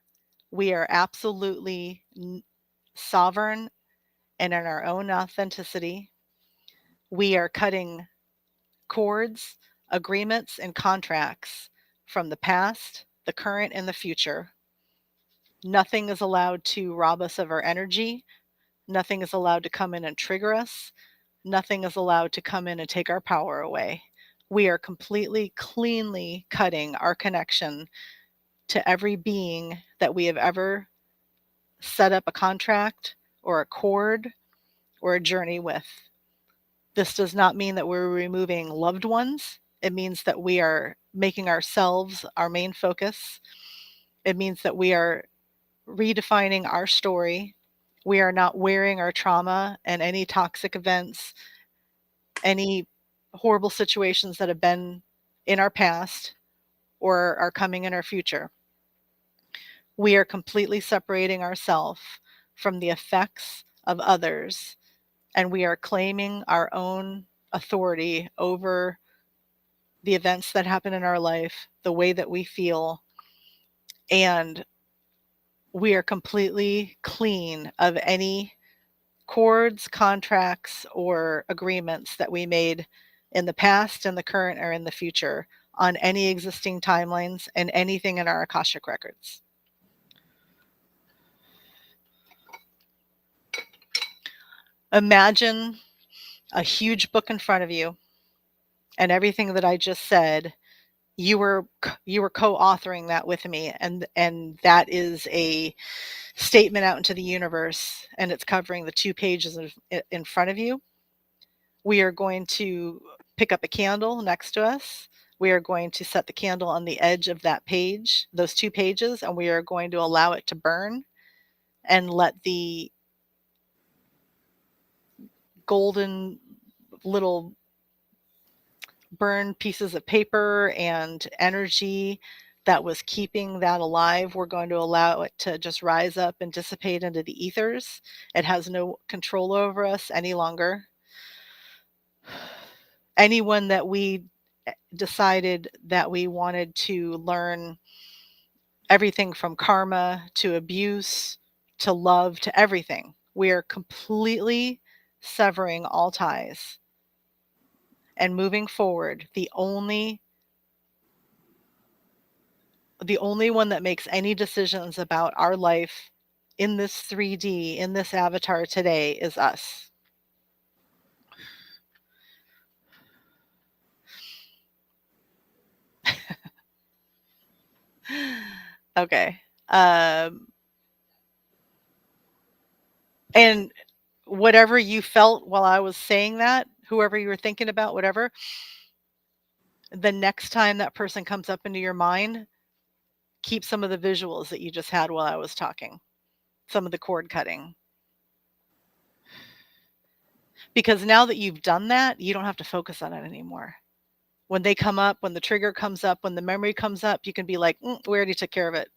we are absolutely sovereign and in our own authenticity. We are cutting cords, agreements, and contracts from the past, the current, and the future. Nothing is allowed to rob us of our energy. Nothing is allowed to come in and trigger us. Nothing is allowed to come in and take our power away. We are completely, cleanly cutting our connection to every being that we have ever set up a contract or a cord or a journey with. This does not mean that we're removing loved ones. It means that we are making ourselves our main focus. It means that we are redefining our story. We are not wearing our trauma and any toxic events, any horrible situations that have been in our past or are coming in our future. We are completely separating ourselves from the effects of others, and we are claiming our own authority over the events that happen in our life, the way that we feel, and we are completely clean of any cords, contracts, or agreements that we made in the past, in the current, or in the future on any existing timelines and anything in our Akashic records. Imagine a huge book in front of you, and everything that I just said, you were co-authoring that with me, and that is a statement out into the universe, and it's covering the 2 pages in front of you. We are going to pick up a candle next to us. We are going to set the candle on the edge of that page, those 2 pages, and we are going to allow it to burn and let the golden little burned pieces of paper and energy that was keeping that alive, we're going to allow it to just rise up and dissipate into the ethers. It has no control over us any longer. Anyone that we decided that we wanted to learn everything from karma to abuse to love to everything, we are completely severing all ties and moving forward. The only one that makes any decisions about our life in this 3D, in this avatar today, is us. Okay. Um, and whatever you felt while I was saying that, whoever you were thinking about, whatever, the next time that person comes up into your mind, keep some of the visuals that you just had while I was talking, some of the cord cutting. Because now that you've done that, you don't have to focus on it anymore. When they come up, when the trigger comes up, when the memory comes up, you can be like, we already took care of it.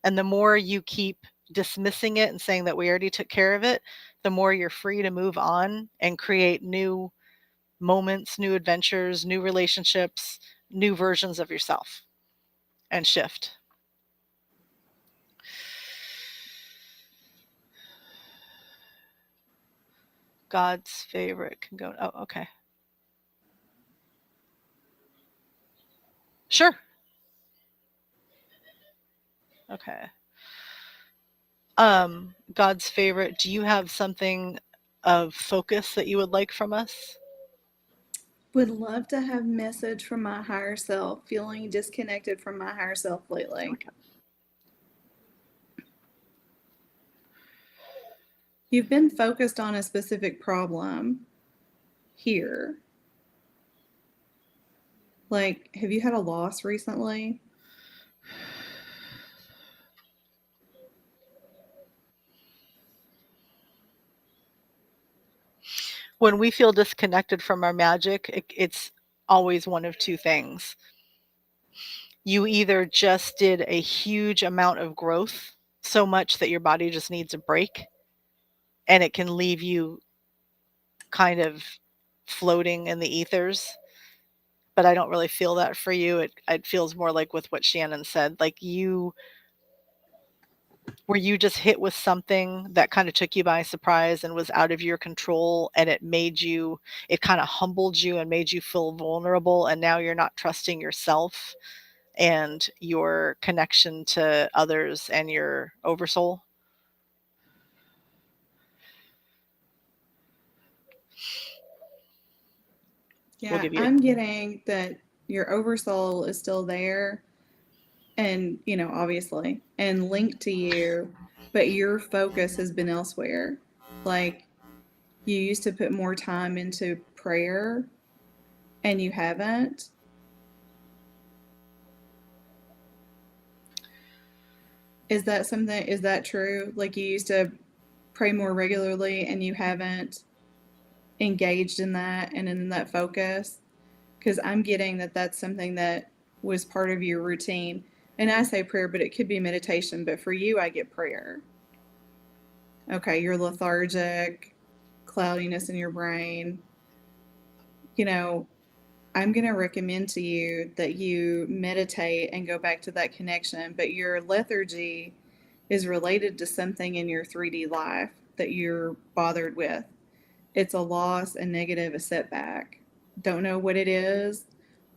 And the more you keep dismissing it and saying that we already took care of it, the more you're free to move on and create new moments, new adventures, new relationships, new versions of yourself, and shift. God's favorite can go. Oh, okay. Sure. Okay. God's favorite. Do you have something of focus that you would like from us? Would love to have message from my higher self, feeling disconnected from my higher self lately. Okay. You've been focused on a specific problem here. Like, have you had a loss recently? When we feel disconnected from our magic, it's always one of two things. You either just did a huge amount of growth, so much that your body just needs a break, and it can leave you kind of floating in the ethers. But I don't really feel that for you. It feels more like with what Shannon said, like you were you just hit with something that kind of took you by surprise and was out of your control, and it kind of humbled you and made you feel vulnerable, and now you're not trusting yourself and your connection to others and your oversoul. We'll Yeah, give you I'm getting that your oversoul is still there and, obviously, and linked to you, but your focus has been elsewhere. Like, you used to put more time into prayer and you haven't. Is that true? Like, you used to pray more regularly and you haven't engaged in that and in that focus? Because I'm getting that that's something that was part of your routine. And I say prayer, but it could be meditation. But for you, I get prayer. Okay, you're lethargic, cloudiness in your brain. You know, I'm going to recommend to you that you meditate and go back to that connection. But your lethargy is related to something in your 3D life that you're bothered with. It's a loss, a negative, a setback. Don't know what it is,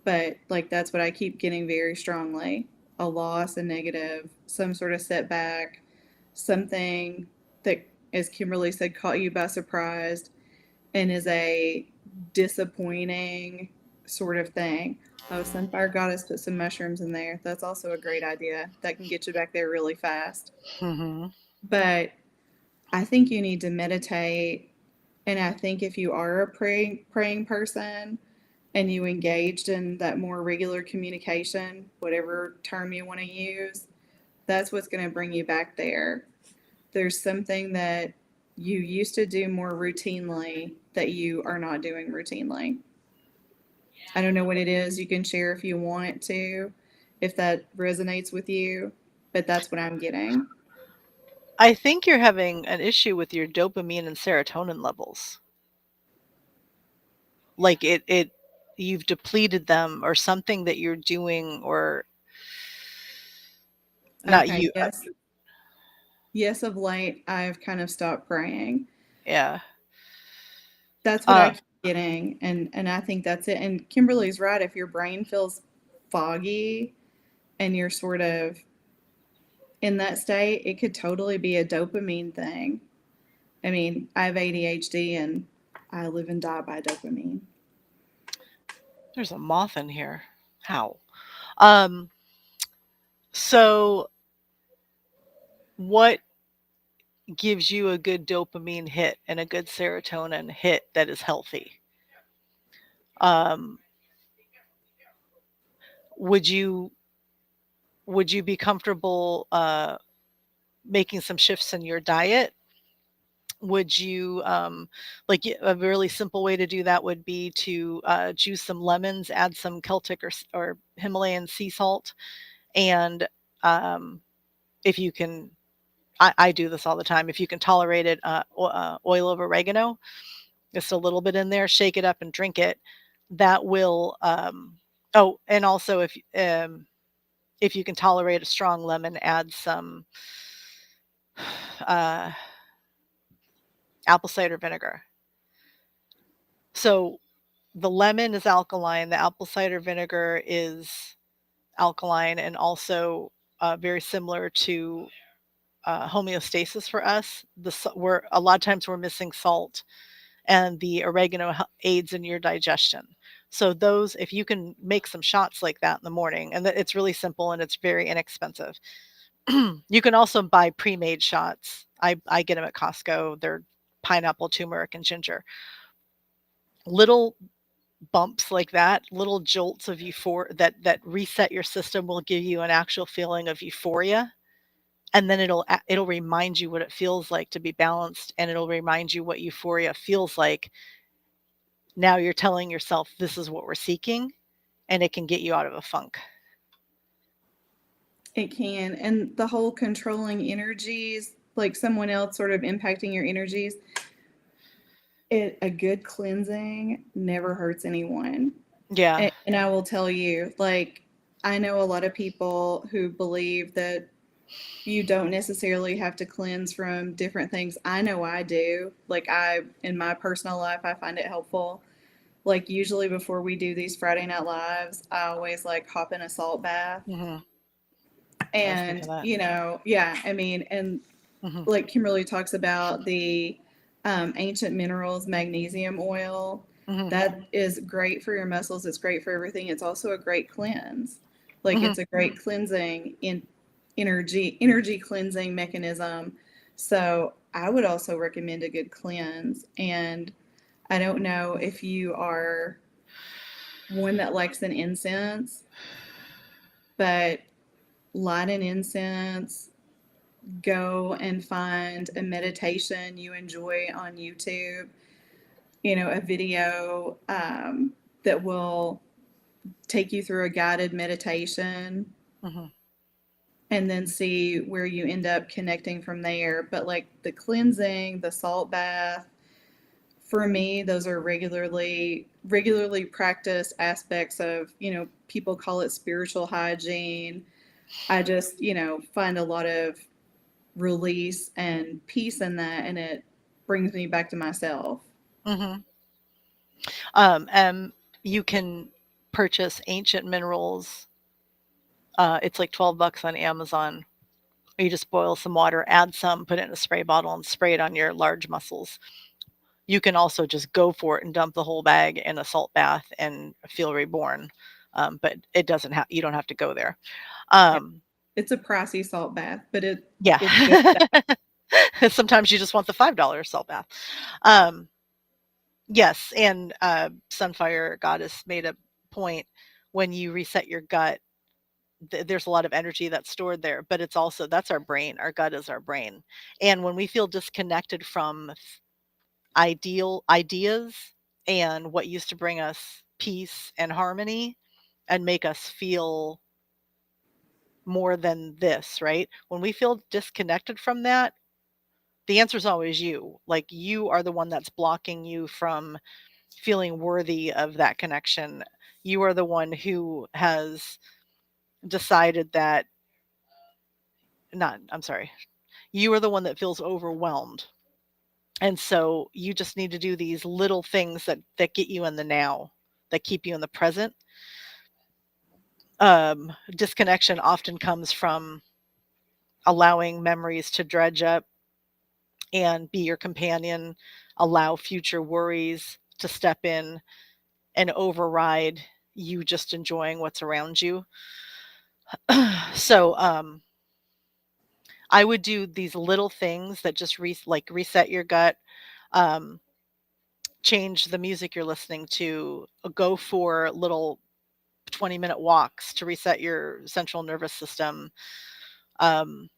but like that's what I keep getting very strongly. A loss, a negative, some sort of setback, something that, as Kimberly said, caught you by surprise and is a disappointing sort of thing. Oh, Sunfire Goddess put some mushrooms in there. That's also a great idea. That can get you back there really fast. hmm But I think you need to meditate. And I think if you are a praying person and you engaged in that more regular communication, whatever term you want to use, that's what's going to bring you back there. There's something that you used to do more routinely that you are not doing routinely. I don't know what it is. You can share if you want it to, if that resonates with you, but that's what I'm getting. I think you're having an issue with your dopamine and serotonin levels. Like you've depleted them, or something that you're doing, or not Okay, you. yes. Yes, of late, I've kind of stopped praying. Yeah. That's what I Uh, keep getting, and I think that's it. And Kimberly's right. If your brain feels foggy and you're sort of in that state, it could totally be a dopamine thing. I mean, I have ADHD and I live and die by dopamine. there's a moth in here. How? Um, so what gives you a good dopamine hit and a good serotonin hit that is healthy? Um, would you would you be comfortable making some shifts in your diet? Would you a really simple way to do that would be to juice some lemons, add some Celtic or Himalayan sea salt, and um, if you can, I do this all the time. If you can tolerate it, oil of oregano, just a little bit in there, shake it up and drink it. That will. Oh, and also if you can tolerate a strong lemon, add some uh, apple cider vinegar. So the lemon is alkaline, the apple cider vinegar is alkaline, and also very similar to homeostasis for us. We're a lot of times we're missing salt, and the oregano aids in your digestion. So those, if you can make some shots like that in the morning, and it's really simple and it's very inexpensive. You can also buy pre-made shots. I get them at Costco. They're pineapple, turmeric, and ginger. Little bumps like that, little jolts of euphoria that reset your system, will give you an actual feeling of euphoria, and then it'll remind you what it feels like to be balanced, and it'll remind you what euphoria feels like Now you're telling yourself this is what we're seeking, and it can get you out of a funk. It can. And the whole controlling energies, like someone else sort of impacting your energies, a good cleansing never hurts anyone. Yeah. And I will tell you, like, I know a lot of people who believe that you don't necessarily have to cleanse from different things. I know I do. Like, in my personal life, I find it helpful. Like, usually before we do these Friday Night Lives, I always like hop in a salt bath. Hmm. I was And, thinking that. yeah, I mean, and Hmm. like Kimberly talks about the ancient minerals, magnesium oil. Hmm. That is great for your muscles. It's great for everything. It's also a great cleanse. Like Hmm. it's a great cleansing in energy cleansing mechanism. So I would also recommend a good cleanse. And I don't know if you are one that likes an incense, but light an incense, go and find a meditation you enjoy on YouTube, a video that will take you through a guided meditation Hmm. and then see where you end up connecting from there. But like the cleansing, the salt bath, for me, those are regularly practiced aspects of, people call it spiritual hygiene. I just, find a lot of release and peace in that, and it brings me back to myself. Hmm. And you can purchase ancient minerals. It's like $12 on Amazon. You just boil some water, add some, put it in a spray bottle, and spray it on your large muscles. You can also just go for it and dump the whole bag in a salt bath and feel reborn. But it doesn't have, you don't have to go there. Yeah. Um, It's a pricey salt bath, but it's good yeah. stuff. Sometimes you just want the $5 salt bath. Um, yes. And Sunfire Goddess made a point, when you reset your gut, there's a lot of energy that's stored there, but it's also, that's our brain. Our gut is our brain. And when we feel disconnected from ideal ideas and what used to bring us peace and harmony and make us feel more than this, right? When we feel disconnected from that, the answer is always you. Like, you are the one that's blocking you from feeling worthy of that connection. You are the one who has decided that, not, I'm sorry. You are the one that feels overwhelmed. And so you just need to do these little things that get you in the now, that keep you in the present. Disconnection often comes from allowing memories to dredge up and be your companion, allow future worries to step in and override you just enjoying what's around you. So I would do these little things that just like reset your gut, um, change the music you're listening to, go for little 20-minute walks to reset your central nervous system. Um,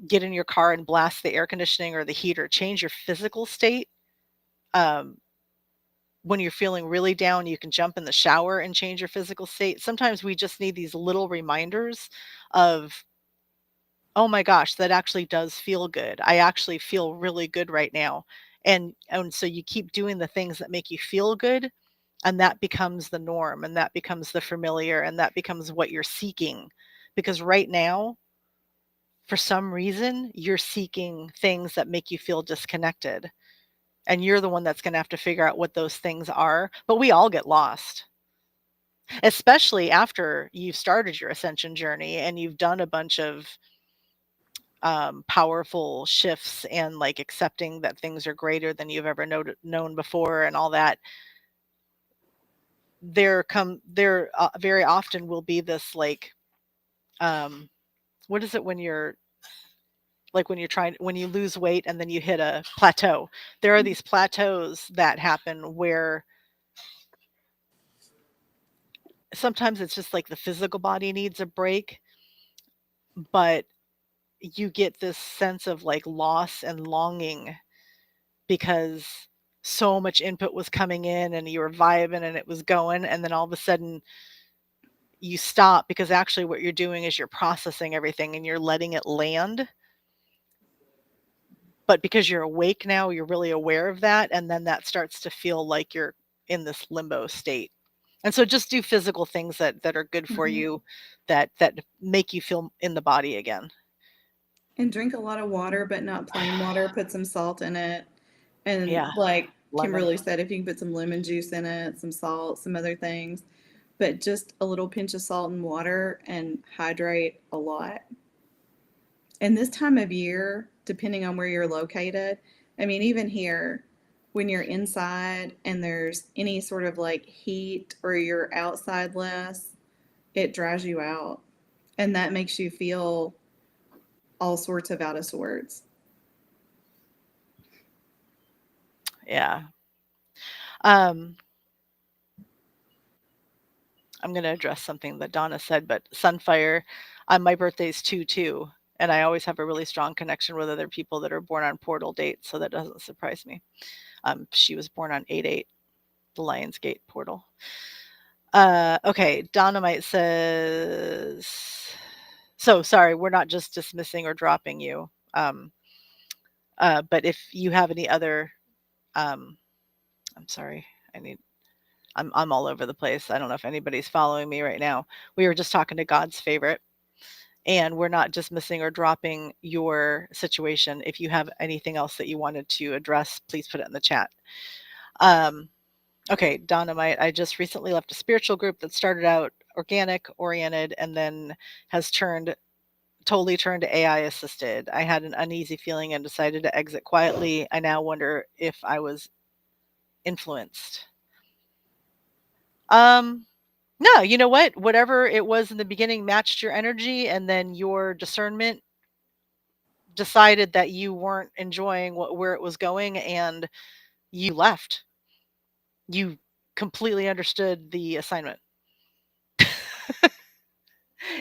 get in your car and blast the air conditioning or the heater, change your physical state. Um, when you're feeling really down, you can jump in the shower and change your physical state. Sometimes we just need these little reminders of, oh my gosh, that actually does feel good. I actually feel really good right now. And so you keep doing the things that make you feel good, and that becomes the norm, and that becomes the familiar, and that becomes what you're seeking. Because right now, for some reason, you're seeking things that make you feel disconnected. And you're the one that's going to have to figure out what those things are. But we all get lost, especially after you've started your ascension journey and you've done a bunch of powerful shifts and like accepting that things are greater than you've ever known before and all that. There very often will be this like, um, what is it when you're like, when you lose weight and then you hit a plateau. There are these plateaus that happen where sometimes it's just like the physical body needs a break, but you get this sense of like loss and longing because so much input was coming in and you were vibing and it was going, and then all of a sudden you stop because actually what you're doing is you're processing everything and you're letting it land. But because you're awake now, you're really aware of that, and then that starts to feel like you're in this limbo state. And so just do physical things that are good for Hmm. you, that make you feel in the body again. And drink a lot of water, but not plain water. Put some salt in it. And Yeah, like lemon. Kimberly said, if you can put some lemon juice in it, some salt, some other things, but just a little pinch of salt and water and hydrate a lot. And this time of year, depending on where you're located, I mean, even here, when you're inside and there's any sort of like heat or you're outside less, it dries you out. And that makes you feel all sorts of out of sorts. Yeah. Um, I'm going to address something that Donna said, but Sunfire, my birthday's 2/2, and I always have a really strong connection with other people that are born on portal dates, so that doesn't surprise me. She was born on 8/8, the Lionsgate portal. Okay, Dynamite says, so sorry, we're not just dismissing or dropping you. But if you have any other, um, I'm sorry, I need, I'm all over the place. I don't know if anybody's following me right now. We were just talking to God's favorite, and we're not dismissing or dropping your situation. If you have anything else that you wanted to address, please put it in the chat. Um, Okay, Dynamite. I just recently left a spiritual group that started out organic oriented and then has totally turned to AI assisted. I had an uneasy feeling and decided to exit quietly. I now wonder if I was influenced. Um, no, you know what? Whatever it was in the beginning matched your energy, and then your discernment decided that you weren't enjoying where it was going, and you left. You completely understood the assignment.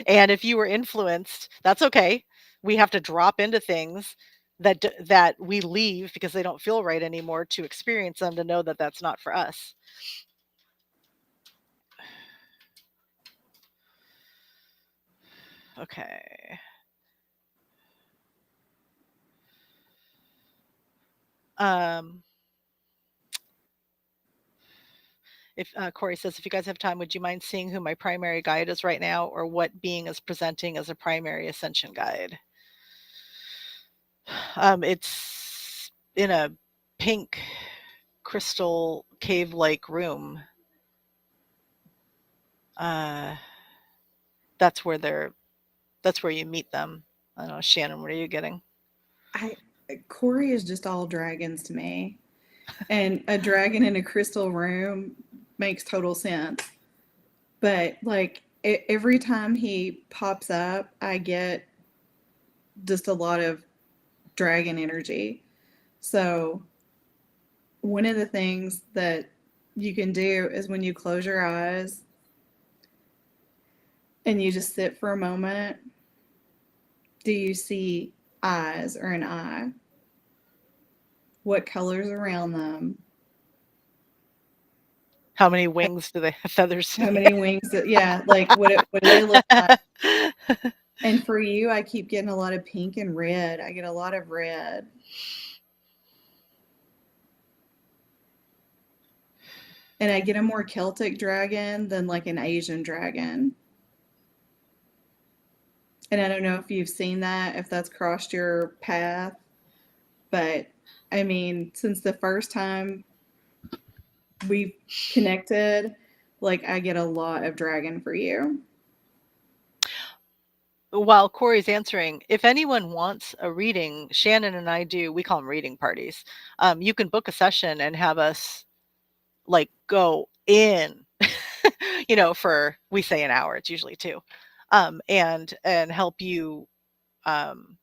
And if you were influenced, that's okay. We have to drop into things that we leave because they don't feel right anymore to experience them, to know that that's not for us. Okay. Um, if Corey says, if you guys have time, would you mind seeing who my primary guide is right now, or what being is presenting as a primary ascension guide? It's in a pink crystal cave-like room. Uh, that's where that's where you meet them. I don't know, Shannon, what are you getting? I Corey is just all dragons to me. And a dragon in a crystal room makes total sense. But like every time he pops up, I get just a lot of dragon energy. So, one of the things that you can do is when you close your eyes and you just sit for a moment, do you see eyes or an eye? What colors around them? How many wings do they have, feathers? How many wings? Yeah, like what do they look like? And for you, I keep getting a lot of pink and red. I get a lot of red. And I get a more Celtic dragon than like an Asian dragon. And I don't know if you've seen that, if that's crossed your path, but I mean, since the first time we connected, like I get a lot of dragon for you. While Corey's answering, if anyone wants a reading, Shannon and I do, we call them reading parties. You can book a session and have us like go in, for, we say an hour, it's usually two, and um,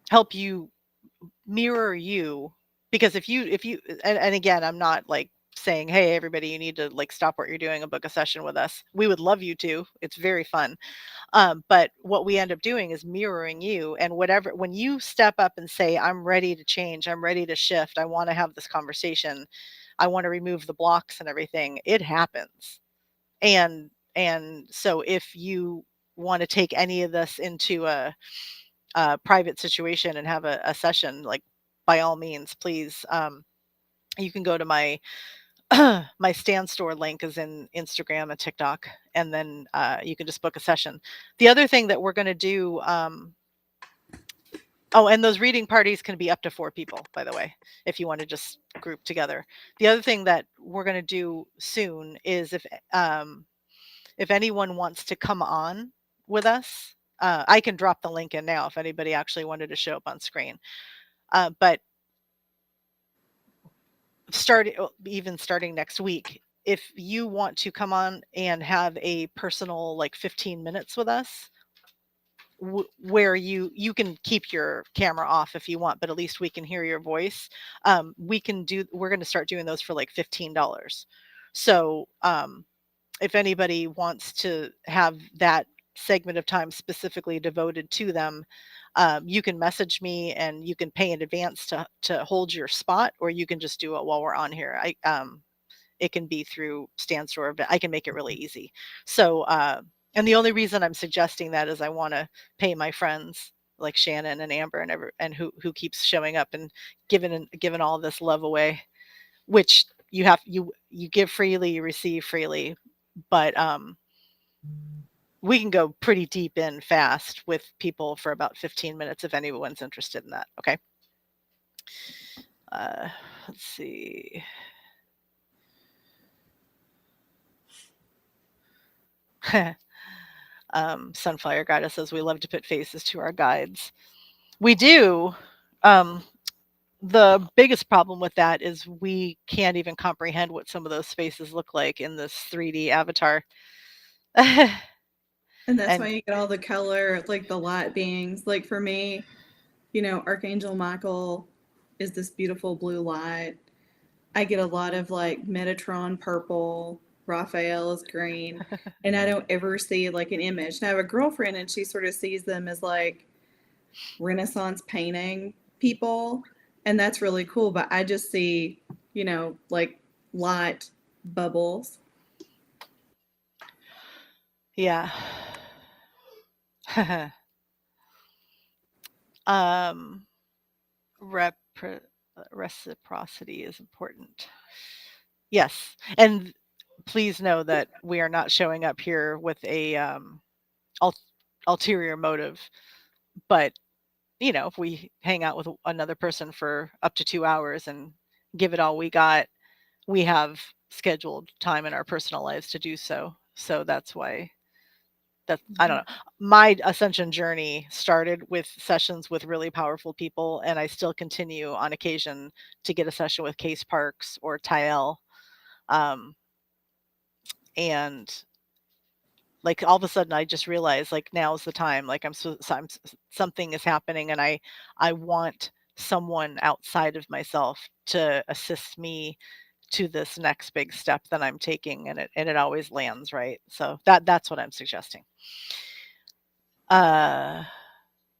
help you mirror you. Because if you, and again, I'm not like saying, "Hey, everybody, you need to like stop what you're doing and book a session with us." We would love you to. It's very fun. But what we end up doing is mirroring you, and whatever, when you step up and say, "I'm ready to change, I'm ready to shift, I want to have this conversation, I want to remove the blocks and everything," it happens. And so if you want to take any of this into a private situation and have a session, like by all means, please, you can go to my my stand store link is in Instagram and TikTok, and then you can just book a session. The other thing that we're going to do, oh, and those reading parties can be up to 4 people, by the way, if you want to just group together. The other thing that we're going to do soon is if anyone wants to come on with us, I can drop the link in now if anybody actually wanted to show up on screen. But even starting next week, if you want to come on and have a personal like 15 minutes with us, where you can keep your camera off if you want, but at least we can hear your voice. We're going to start doing those for like $15. So if anybody wants to have that segment of time specifically devoted to them, you can message me and you can pay in advance to hold your spot, or you can just do it while we're on here. It can be through Stand Store, but I can make it really easy. So, and the only reason I'm suggesting that is I want to pay my friends like Shannon and Amber and who keeps showing up and giving all this love away, which you give freely, you receive freely, but we can go pretty deep in fast with people for about 15 minutes if anyone's interested in that. Okay. Uh, let's see. Sunfire Guide says we love to put faces to our guides. We do. Um, the biggest problem with that is we can't even comprehend what some of those faces look like in this 3D avatar. And that's why And you get all the color, like the light beings. Like for me, Archangel Michael is this beautiful blue light. I get a lot of like Metatron purple, Raphael is green, and I don't ever see like an image. And I have a girlfriend and she sort of sees them as like Renaissance painting people, and that's really cool. But I just see, like light bubbles. yeah. um, repre- Reciprocity is important. Yes. And please know that we are not showing up here with a ul- ulterior motive, but if we hang out with another person for up to 2 hours and give it all we got, we have scheduled time in our personal lives to do so. So that's why I don't know. My ascension journey started with sessions with really powerful people, and I still continue on occasion to get a session with Case Parks or Tyel. Um, and like all of a sudden I just realized like now's the time, like something is happening, and I want someone outside of myself to assist me to this next big step that I'm taking, and it always lands right. So that's what I'm suggesting. uh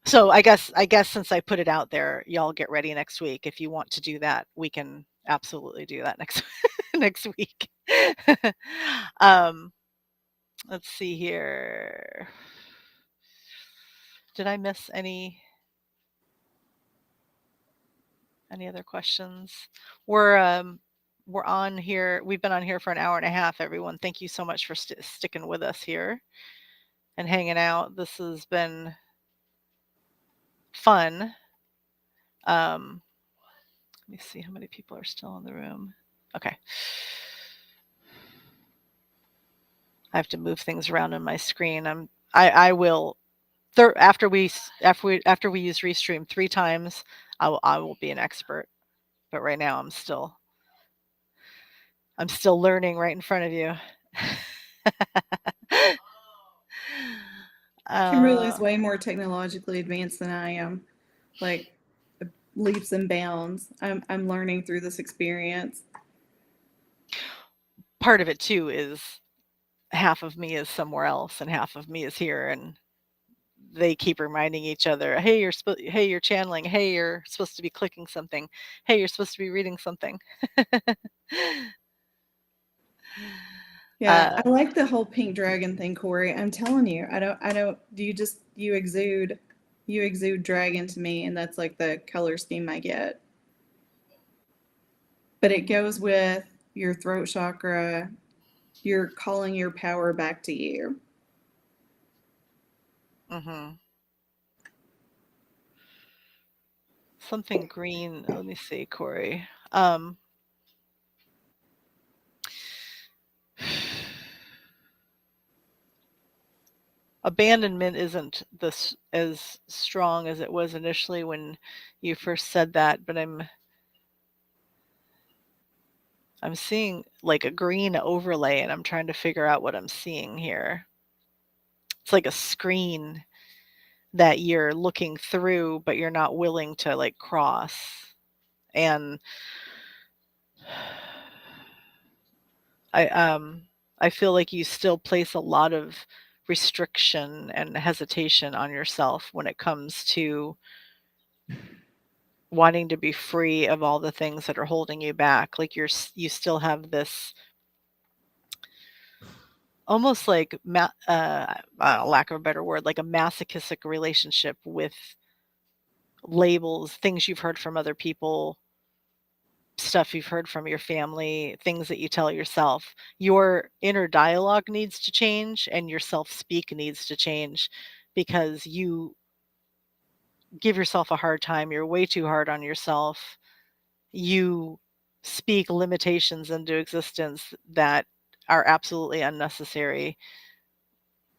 so I guess since I put it out there, y'all get ready next week. If you want to do that, we can absolutely do that next next week. um let's see here. Did I miss any other questions? We're on here. We've been on here for an hour and a half, everyone. Thank you so much for sticking with us here and hanging out. This has been fun. Um, let me see how many people are still in the room. Okay. I have to move things around on my screen. I will after we use Restream 3 times, I will be an expert. But right now I'm still learning right in front of you. Kimberly is uh, way more technologically advanced than I am, like leaps and bounds. I'm learning through this experience. part of it too is half of me is somewhere else and half of me is here, and they keep reminding each other, "Hey, hey, you're channeling. Hey, you're supposed to be clicking something. Hey, you're supposed to be reading something." Yeah, Uh, I like the whole pink dragon thing, Corey. I'm telling you, I don't, you exude dragon to me, and that's like the color scheme I get. But it goes with your throat chakra. You're calling your power back to you. mhm. Something green. Let me see, Corey. Abandonment isn't this as strong as it was initially when you first said that, but I'm seeing like a green overlay and I'm trying to figure out what I'm seeing here. It's like a screen that you're looking through, but you're not willing to like cross. And I I feel like you still place a lot of restriction and hesitation on yourself when it comes to wanting to be free of all the things that are holding you back. Like you still have this almost like lack of a better word, like a masochistic relationship with labels, things you've heard from other people, stuff you've heard from your family, things that you tell yourself. Your inner dialogue needs to change and your self-speak needs to change because you give yourself a hard time. You're way too hard on yourself. You speak limitations into existence that are absolutely unnecessary.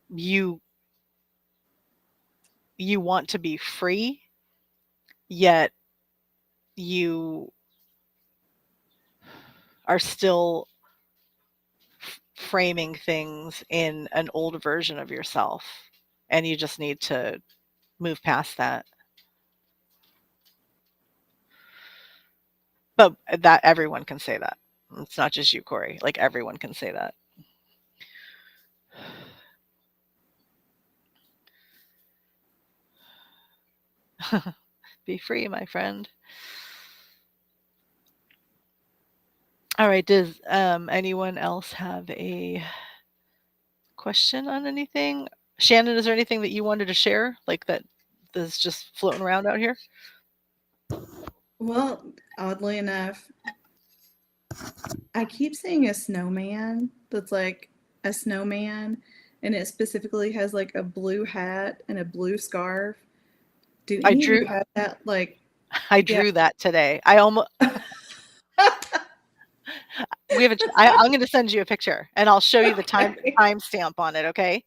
You you want to be free, yet you are still framing things in an old version of yourself, and you just need to move past that. But that everyone can say that. It's not just you, Corey. Like everyone can say that. Be free, my friend. All right. Does anyone else have a question on anything? Shannon, is there anything that you wanted to share, like that is just floating around out here? Well, oddly enough, I keep seeing a snowman that's like a snowman, and it specifically has like a blue hat and a blue scarf. Do I any of you drew have that? Like, I yeah. drew that today. I almost we have a I'm going to send you a picture and I'll show you the Okay. timestamp on it, okay?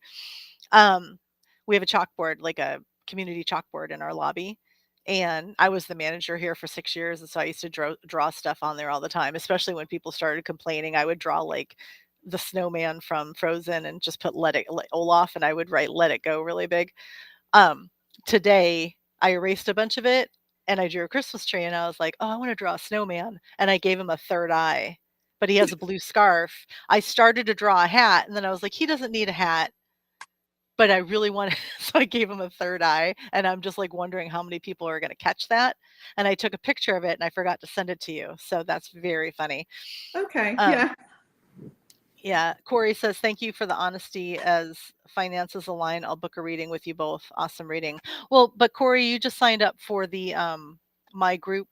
Um, we have a chalkboard, like a community chalkboard in our lobby, and I was the manager here for 6 years, and so I used to draw stuff on there all the time, especially when people started complaining. I would draw, like, the snowman from Frozen and just put Olaf, and I would write "Let it go" really big. Um, Today, I erased a bunch of it, and I drew a Christmas tree, and I was like, "Oh, I wanna draw a snowman," and I gave him a third eye, but he has a blue scarf. I started to draw a hat, and then I was like, "He doesn't need a hat," but I really wanted so I gave him a third eye, and I'm just, like, wondering how many people are gonna catch that, and I took a picture of it, and I forgot to send it to you, so that's very funny. Okay. Um, Yeah. yeah, Corey says, "Thank you for the honesty as finances align. I'll book a reading with you both. Awesome reading." Well, but Corey, you just signed up for the my group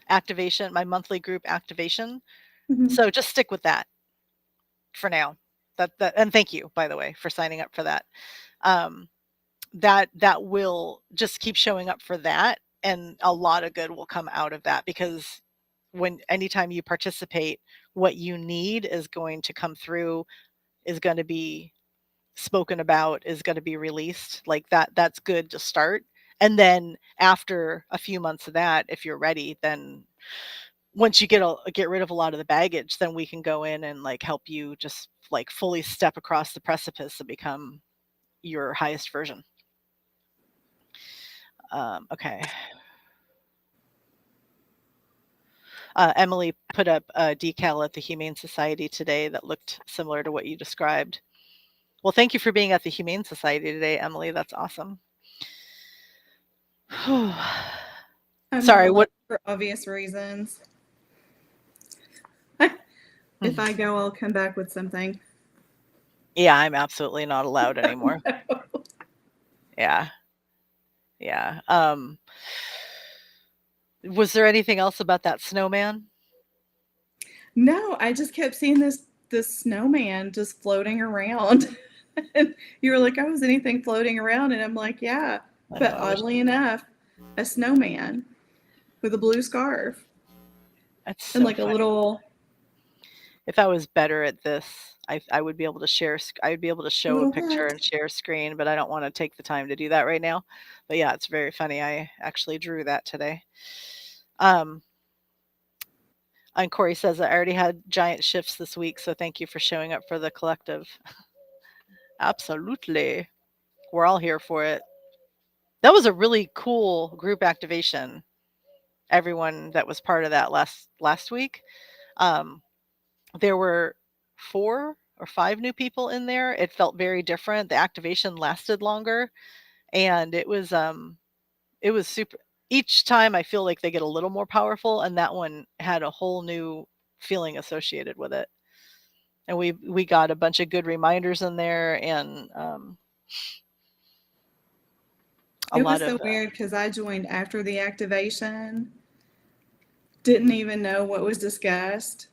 activation, my monthly group activation. Mhm. So just stick with that for now. That and thank you, by the way, for signing up for that. Um, that will just keep showing up for that, and a lot of good will come out of that because when anytime you participate, what you need is going to come through, is going to be spoken about, is going to be released. Like that's good to start. And then after a few months of that, if you're ready, then once you get rid of a lot of the baggage, then we can go in and like help you just like fully step across the precipice and become your highest version. Okay. Emily put up a decal at the Humane Society today that looked similar to what you described. Well, thank you for being at the Humane Society today, Emily. That's awesome. I'm not Sorry, allowed what? for obvious reasons. If Mhm. I go, I'll come back with something. Yeah, I'm absolutely not allowed anymore. Yeah, yeah. Was there anything else about that snowman? No, I just kept seeing this snowman just floating around. And you were like, "Oh, is anything floating around?" And I'm like, "Yeah." I know. But I wish oddly enough, a snowman with a blue scarf that's and so like a funny. little If I was better at this, I would be able to I would be able to a show a little picture what? and share screen, but I don't want to take the time to do that right now. But yeah, it's very funny. I actually drew that today. Um, and Corey says I already had giant shifts this week, so thank you for showing up for the collective. Absolutely. We're all here for it. That was a really cool group activation. Everyone that was part of that last week. Um, there were 4 or 5 new people in there. It felt very different. The activation lasted longer, and it was super. Each time I feel like they get a little more powerful, and that one had a whole new feeling associated with it. And we got a bunch of good reminders in there, and a It lot was so of weird because I joined after the activation, didn't even know what was discussed.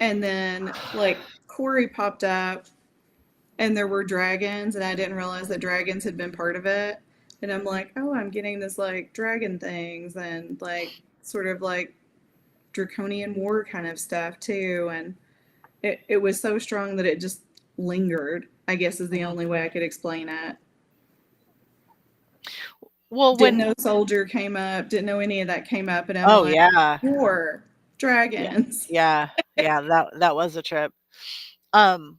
And then, like, Corey popped up and there were dragons, and I didn't realize that dragons had been part of it. And I'm like, oh, I'm getting this, like, dragon things and, like, sort of like draconian war kind of stuff, too. And it was so strong that it just lingered, I guess is the Mhm. only way I could explain it. Well, Didn't when know soldier came up, didn't know any of that came up, and I'm oh like, yeah, war, yeah, dragons. yeah, yeah. That was a trip. Um,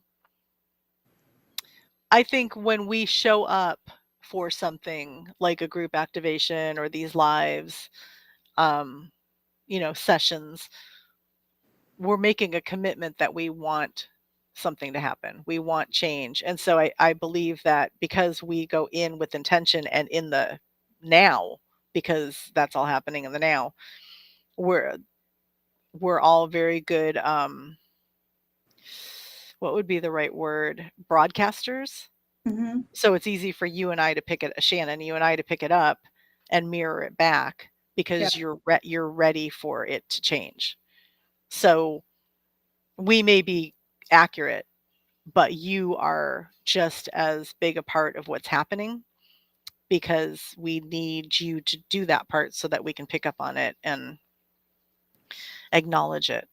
I think when we show up for something like a group activation or these lives, um, sessions, we're making a commitment that we want something to happen. We want change. And so I believe that because we go in with intention and in the now, because that's all happening in the now, we're we're all very good what would be the right word? Broadcasters. Hmm. So it's easy for you and I to pick it, Shannon, you and I to pick it up and mirror it back Yeah. because you're ready for it to change. So we may be accurate, but you are just as big a part of what's happening because we need you to do that part so that we can pick up on it and acknowledge it.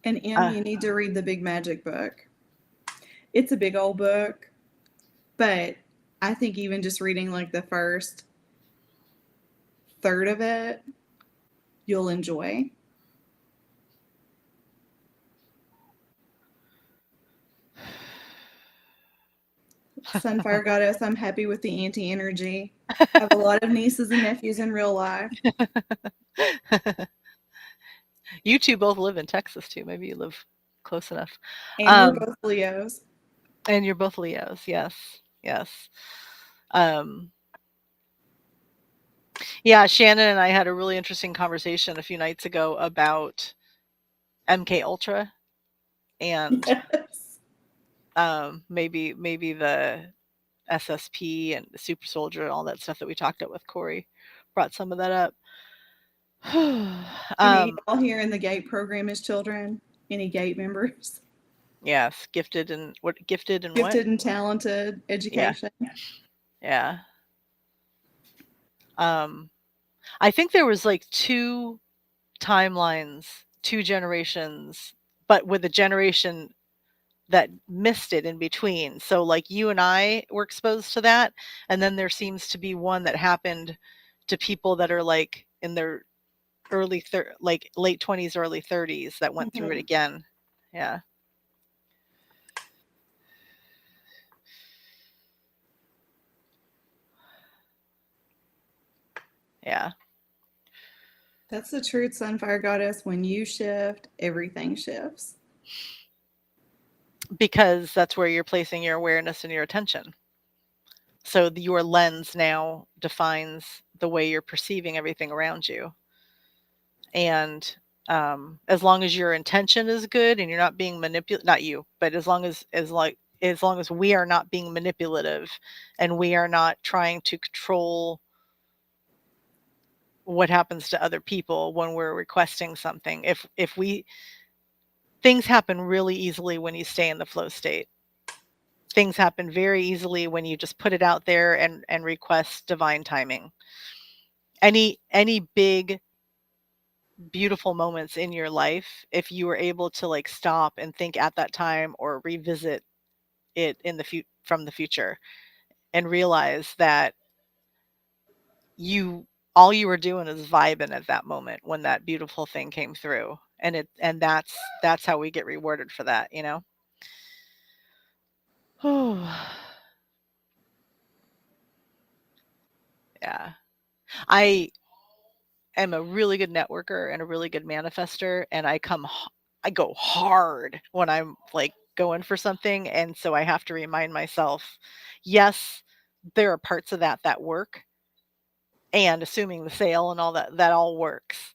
And M, Uh, you need to read the Big Magic book. It's a big old book, but I think even just reading like the first third of it, you'll enjoy. Sunfire Goddess, I'm happy with the anti energy. Have a lot of nieces and nephews in real life. you two both live in Texas too. Maybe you live close enough. And you're Um, both Leos. and you're both Leos. Yes. Yes. Um, yeah, Shannon and I had a really interesting conversation a few nights ago about MK Ultra and Yes. maybe the SSP and the super soldier and all that stuff that we talked about with Corey brought some of that up. Any um, y'all here in the GATE program as children? Any GATE members? yes, gifted and what? Gifted and talented Yeah, education. yeah. Um, I think there was like 2 timelines, 2 generations, but with a generation that missed it in between. So like you and I were exposed to that, and then there seems to be one that happened to people that are like in their like late 20s, early 30s that went through it Hmm. again. Yeah. Yeah. That's the truth, Sunfire Goddess. When you shift, everything shifts. because that's where you're placing your awareness and your attention. So your lens now defines the way you're perceiving everything around you. And as long as your intention is good and you're not being manipulated, not you, but as long as we are not being manipulative and we are not trying to control what happens to other people when we're requesting something. If we things happen really easily when you stay in the flow state. Things happen very easily when you just put it out there and request divine timing. Any big beautiful moments in your life, if you were able to like stop and think at that time or revisit it in from the future and realize that you all you were doing is vibing at that moment when that beautiful thing came through, and that's how we get rewarded for that, you know. Oh, yeah. I am a really good networker and a really good manifester, and I go hard when I'm like going for something, and so I have to remind myself, yes, there are parts of that that work, and assuming the sale and all that, that all works.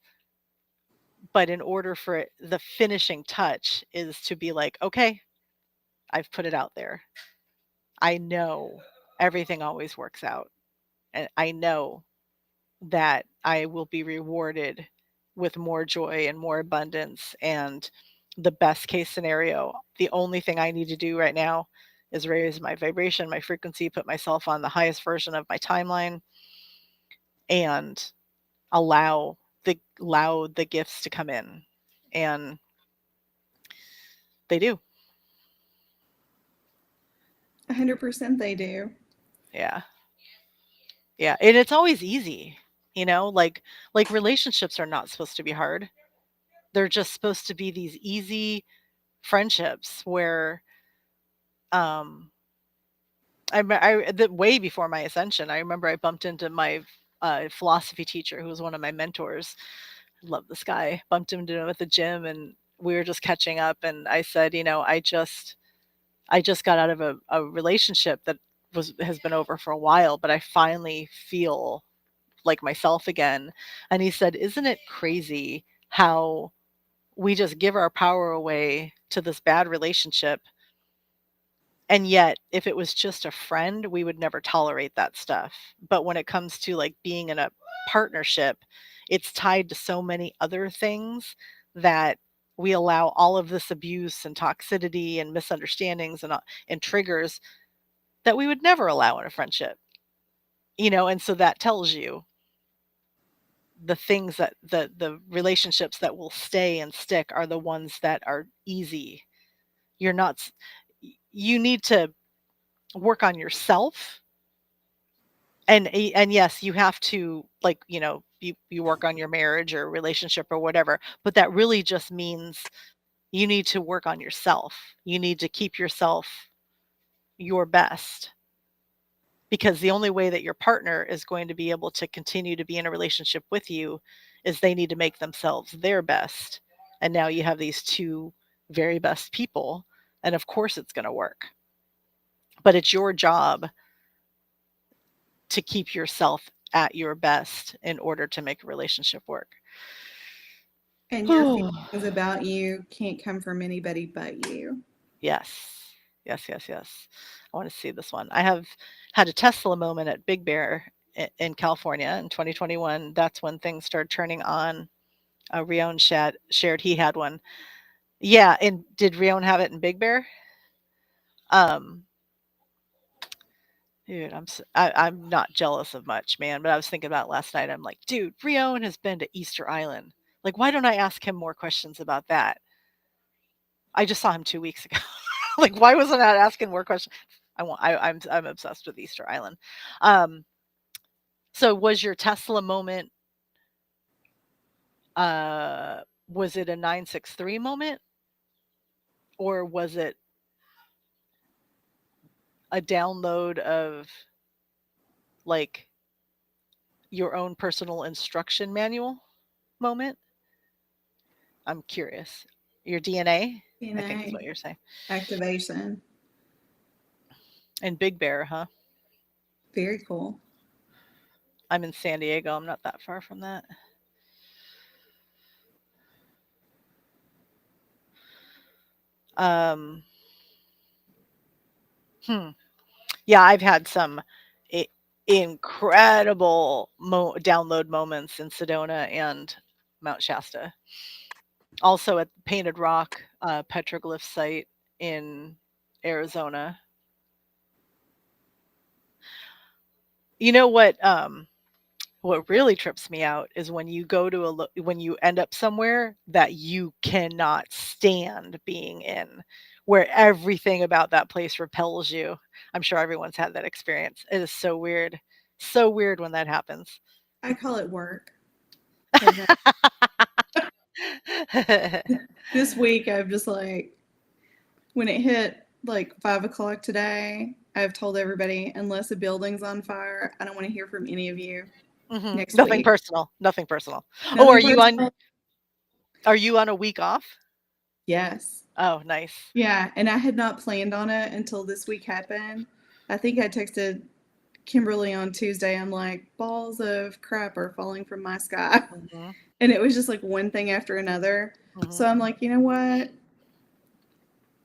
But in order for the finishing touch is to be like, okay, I've put it out there. I know everything always works out, and I know that I will be rewarded with more joy and more abundance. And the best case scenario, the only thing I need to do right now is raise my vibration, my frequency, put myself on the highest version of my timeline, and allow the gifts to come in. And they do. 100% they do. Yeah. Yeah. And it's always easy, you know, like relationships are not supposed to be hard. They're just supposed to be these easy friendships where um way before my ascension, I remember I bumped into my philosophy teacher who was one of my mentors. I love this guy. Bumped into him at the gym, and we were just catching up, and I said, you know, I just got out of a relationship that has been over for a while, but I finally feel like myself again. And he said, isn't it crazy how we just give our power away to this bad relationship, and yet if it was just a friend, we would never tolerate that stuff. But when it comes to like being in a partnership, it's tied to so many other things that we allow all of this abuse and toxicity and misunderstandings and triggers that we would never allow in a friendship, you know. And so that tells you the things that the relationships that will stay and stick are the ones that are easy. You're not you need to work on yourself, and yes, you have to, like, you know, you work on your marriage or relationship or whatever, but that really just means you need to work on yourself. You need to keep yourself your best, because the only way that your partner is going to be able to continue to be in a relationship with you is they need to make themselves their best. And now you have these two very best people, and of course it's going to work. But it's your job to keep yourself at your best in order to make a relationship work. And your feelings about you can't come from anybody but you. Yes. Yes, yes, yes. I want to see this one. I have had a Tesla moment at Big Bear in California in 2021. That's when things started turning on. Rion shared he had one. Yeah, and did Rion have it in Big Bear? Um, dude, I'm not jealous of much, man. But I was thinking about it last night. I'm like, dude, Rion has been to Easter Island. Like, why don't I ask him more questions about that? I just saw him 2 weeks ago. Like, why wasn't I asking more questions? I'm obsessed with Easter Island. Um, so was your Tesla moment, uh, was it a 963 moment, or was it a download of like your own personal instruction manual? moment? I'm curious. Your DNA, I think is DNA what you're saying. activation. And Big Bear, huh? Very cool. I'm in San Diego. I'm not that far from that. Um, hmm. Yeah, I've had some I- incredible download moments in Sedona and Mount Shasta. Also at Painted Rock petroglyph site in Arizona. You know what really trips me out is when you go to when you end up somewhere that you cannot stand being in, where everything about that place repels you. I'm sure everyone's had that experience. It is so weird. So weird when that happens. I call it work. Like this week, I've just like, when it hit like 5 o'clock today, I've told everybody, unless a building's on fire, I don't want to hear from any of you next Nothing week. personal. Nothing personal. Oh, Nothing personal. are you on a week off? Yes. Oh, nice. Yeah. And I had not planned on it until this week happened. I think I texted Kimberly on Tuesday. I'm like, balls of crap are falling from my sky. Mhm. And it was just like one thing after another. So Mhm. I'm like, you know what?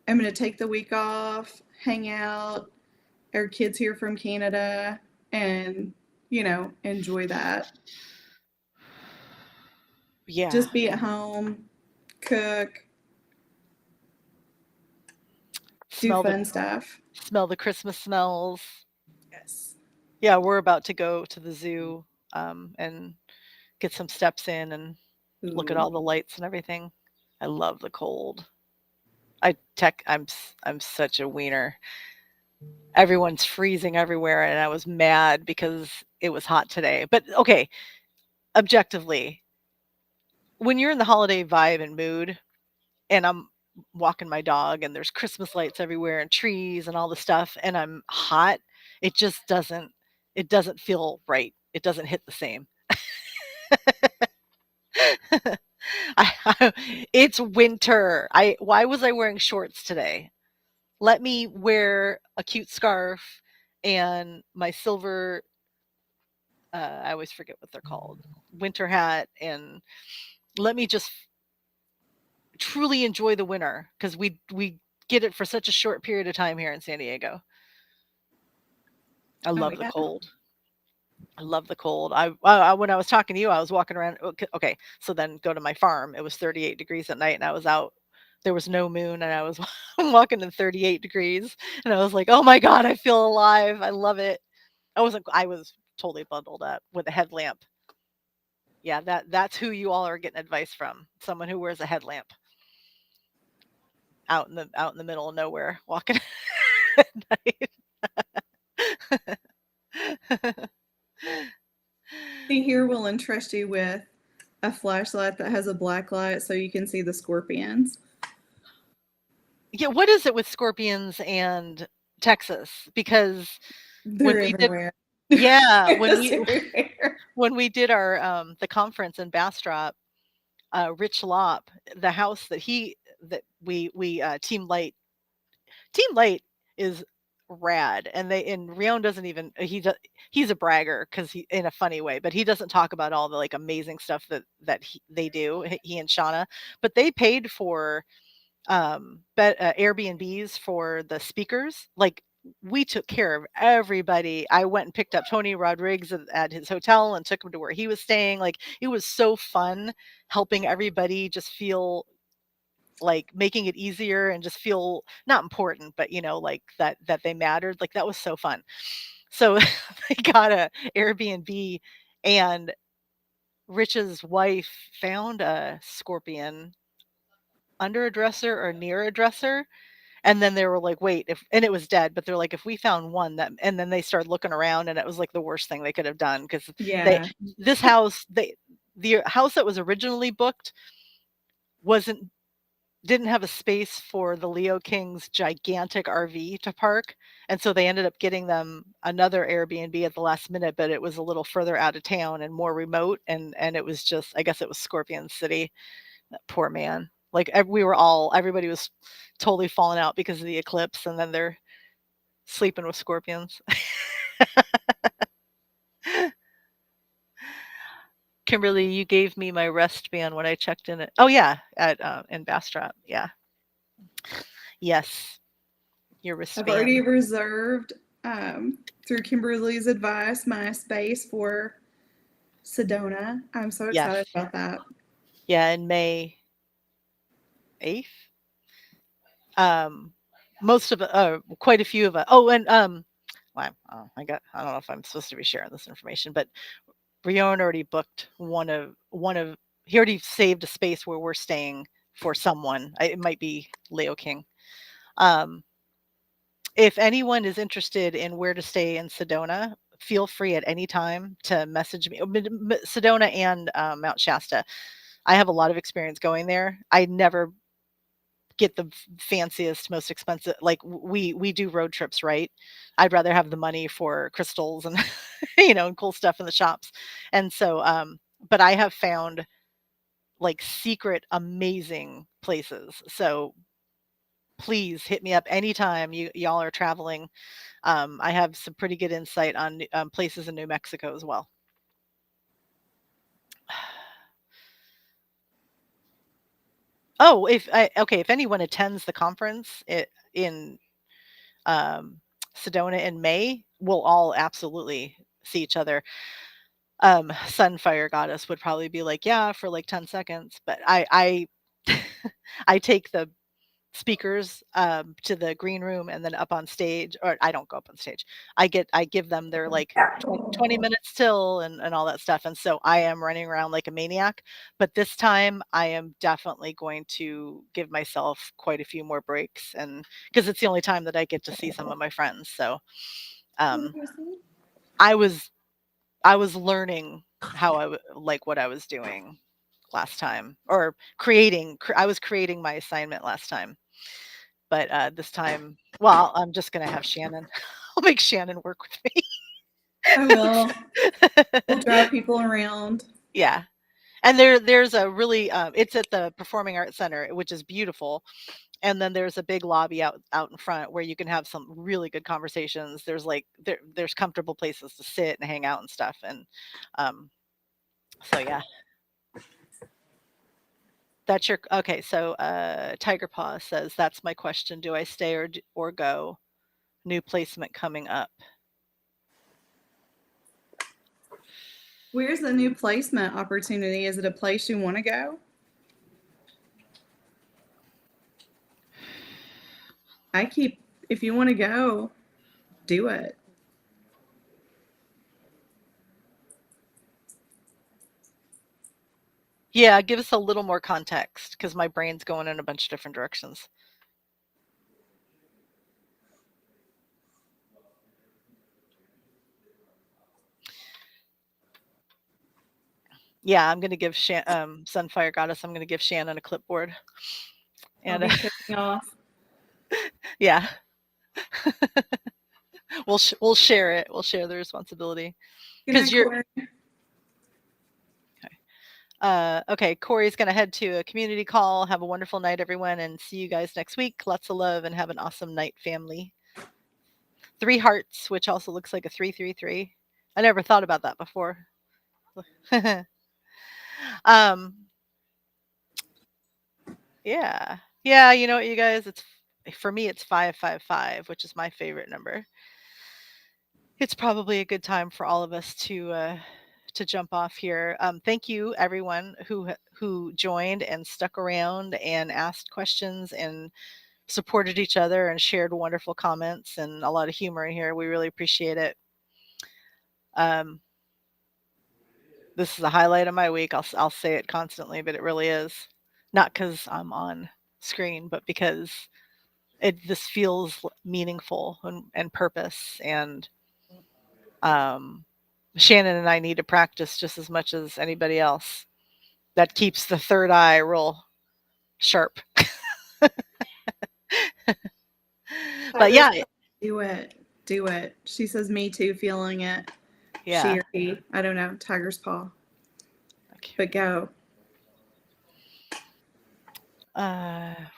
I'm going to take the week off, hang out. Our kids here from Canada, and, enjoy that. Yeah. Just be at home, cook, do Smell the fun stuff. Christmas smells. Yes. Yeah, we're about to go to the zoo and get some steps in and look at Ooh. all the lights and everything. I love the cold. I'm such a wiener. Everyone's freezing everywhere and I was mad because it was hot today. But okay, objectively, when you're in the holiday vibe and mood and I'm walking my dog and there's Christmas lights everywhere and trees and all the stuff and I'm hot, it just doesn't feel right. It doesn't hit the same. It's winter. I Why was I wearing shorts today? Let me wear a cute scarf and my silver I always forget what they're called. Winter hat, and let me just truly enjoy the winter because we get it for such a short period of time here in San Diego. I Oh, love the yeah. cold. I love the cold. I when I was talking to you, I was walking around. Okay, so then go to my farm. It was 38 degrees at night, and I was out. There was no moon, and I was walking in 38 degrees, and I was like, "Oh my god, I feel alive! I love it." I was totally bundled up with a headlamp. Yeah, that's who you all are getting advice from. Someone who wears a headlamp out in the middle of nowhere, walking at night. See, here we'll entrust you with a flashlight that has a black light so you can see the scorpions. Yeah, what is it with scorpions and Texas? Because when They're we did everywhere. yeah, They're just everywhere. when we did our, the conference in Bastrop, Rich Lopp, the house that Team Light is rad, and Rion doesn't even he's a bragger because he in a funny way, but he doesn't talk about all the, like, amazing stuff they do, he and Shauna, but they paid for Airbnbs for the speakers. Like we took care of everybody. I went and picked up Tony Rodriguez at his hotel and took him to where he was staying. Like it was so fun helping everybody just feel like making it easier and just feel not important, but like that they mattered. Like that was so fun. So they got a Airbnb and Rich's wife found a scorpion under a dresser or near a dresser. And then they were like, "Wait, if," and it was dead, but they're like, "If we found one that," and then they started looking around and it was like the worst thing they could have done because they Yeah. this house, the house that was originally booked wasn't didn't have a space for the Leo King's gigantic RV to park, and so they ended up getting them another Airbnb at the last minute, but it was a little further out of town and more remote, and it was just, I guess it was Scorpion City. That poor man. Like we were all, everybody was totally falling out because of the eclipse, and then they're sleeping with scorpions. Kimberly, you gave me my wristband when I checked in. Oh yeah, at in Bastrop. Yeah. Yes, your I've already wristband. reserved, through Kimberly's advice, my space for Sedona. I'm so Yes. excited about that. Yeah, in May 8th. Um, most of quite a few of us. Oh, and well, I don't know if I'm supposed to be sharing this information, but Bjorn already booked one of he already saved a space where we're staying for someone. It might be Leo King. Um, if anyone is interested in where to stay in Sedona, feel free at any time to message me. Sedona and Mount Shasta. I have a lot of experience going there. I never get the fanciest, most expensive. Like we do road trips, right? I'd rather have the money for crystals and and cool stuff in the shops. And so, but I have found like secret amazing places. So please hit me up anytime y'all are traveling. I have some pretty good insight on places in New Mexico as well. Oh, if anyone attends the conference in um, Sedona in May, we'll all absolutely see each other. Sunfire Goddess would probably be like, yeah, for like 10 seconds, but I take the speakers to the green room and then up on stage, or I don't go up on stage. I give them their like 20 minutes till and all that stuff. And so I am running around like a maniac, but this time I am definitely going to give myself quite a few more breaks, and because it's the only time that I get to see some of my friends. So um I was I was learning how like what I was doing last time, or I was creating my assignment last time. But this time, well, I'm just gonna have Shannon. I'll make Shannon work with I will. me. We'll drive people around. Yeah, and there's a really it's at the Performing Arts Center, which is beautiful. And then there's a big lobby out in front where you can have some really good conversations. There's like there's comfortable places to sit and hang out and stuff. And um, so yeah, that's your okay. So Tiger Paw says that's my question. Do I stay or go? New placement coming up. Where's the new placement opportunity? Is it a place you want to go? If you want to go, do it. Yeah, give us a little more context because my brain's going in a bunch of different directions. Yeah, I'm gonna give Sunfire Goddess. I'm gonna give Shannon a clipboard, I'll and be taking off. yeah, we'll share it. We'll share the responsibility Good because night, you're Corey. okay. Okay, Corey's gonna head to a community call. Have a wonderful night, everyone, and see you guys next week. Lots of love and have an awesome night, family. 3 hearts, which also looks like a 333. I never thought about that before. um, yeah, yeah. You know what, you guys? It's for me. It's 555, which is my favorite number. It's probably a good time for all of us to jump off here. Thank you, everyone who joined and stuck around and asked questions and supported each other and shared wonderful comments and a lot of humor in here. We really appreciate it. Um, this is a highlight of my week. I'll say it constantly, but it really is. Not because I'm on screen, but because this feels meaningful and purpose. And um, Shannon and I need to practice just as much as anybody else. That keeps the third eye real sharp. But Tiger's yeah, Paw, do it. Do it. She says, me too, feeling it. She yeah. or he. I don't know. Tiger's Paw. Okay. But go.